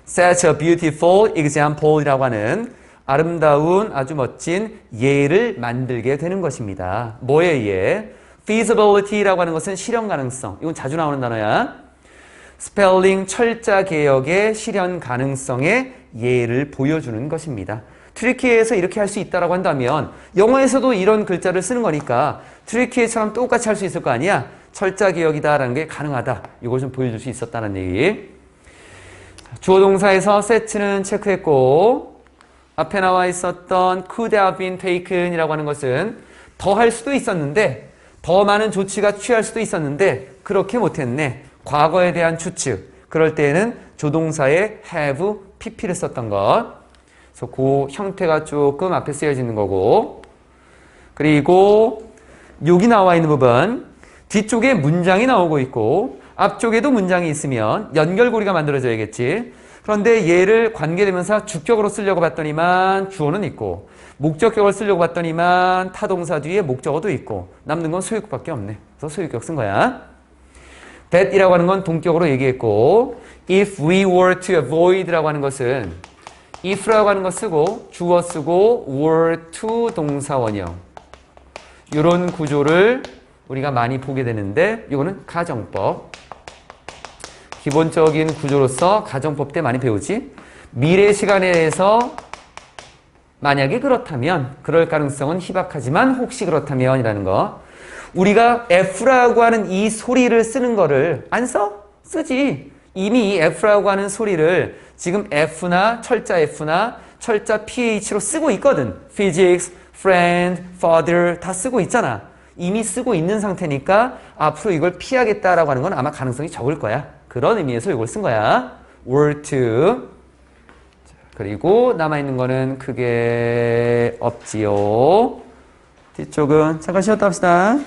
set a beautiful example이라고 하는 아름다운 아주 멋진 예를 만들게 되는 것입니다. 뭐의 예? feasibility라고 하는 것은 실현 가능성. 이건 자주 나오는 단어야. 스펠링 철자 개혁의 실현 가능성의 예를 보여주는 것입니다. 튀르키예에서 이렇게 할 수 있다고 한다면 영어에서도 이런 글자를 쓰는 거니까 튀르키예처럼 똑같이 할 수 있을 거 아니야. 철자 개혁이다라는 게 가능하다. 이걸 좀 보여줄 수 있었다는 얘기. 주어 동사에서 set는 체크했고 앞에 나와 있었던 could have been taken 이라고 하는 것은 더 할 수도 있었는데 더 많은 조치가 취할 수도 있었는데 그렇게 못했네. 과거에 대한 추측. 그럴 때에는 조동사에 have, pp를 썼던 것. 그래서 그 형태가 조금 앞에 쓰여지는 거고. 그리고 여기 나와 있는 부분 뒤쪽에 문장이 나오고 있고 앞쪽에도 문장이 있으면 연결고리가 만들어져야겠지. 그런데 얘를 관계대명사 주격으로 쓰려고 봤더니만 주어는 있고 목적격을 쓰려고 봤더니만 타동사 뒤에 목적어도 있고 남는 건 소유격밖에 없네. 그래서 소유격 쓴 거야. that이라고 하는 건 동격으로 얘기했고 if we were to avoid라고 하는 것은 if라고 하는 거 쓰고 주어 쓰고 were to 동사 원형 이런 구조를 우리가 많이 보게 되는데 이거는 가정법 기본적인 구조로서 가정법 때 많이 배우지 미래 시간에 대해서 만약에 그렇다면 그럴 가능성은 희박하지만 혹시 그렇다면 이라는 거 우리가 F라고 하는 이 소리를 쓰는 거를 안 써? 쓰지. 이미 이 F라고 하는 소리를 지금 F나 철자 F나 철자 PH로 쓰고 있거든. Physics, friend, father 다 쓰고 있잖아. 이미 쓰고 있는 상태니까 앞으로 이걸 피하겠다라고 하는 건 아마 가능성이 적을 거야. 그런 의미에서 이걸 쓴 거야. were to 그리고 남아있는 거는 크게 없지요. 뒤쪽은 잠깐 쉬었다 합시다.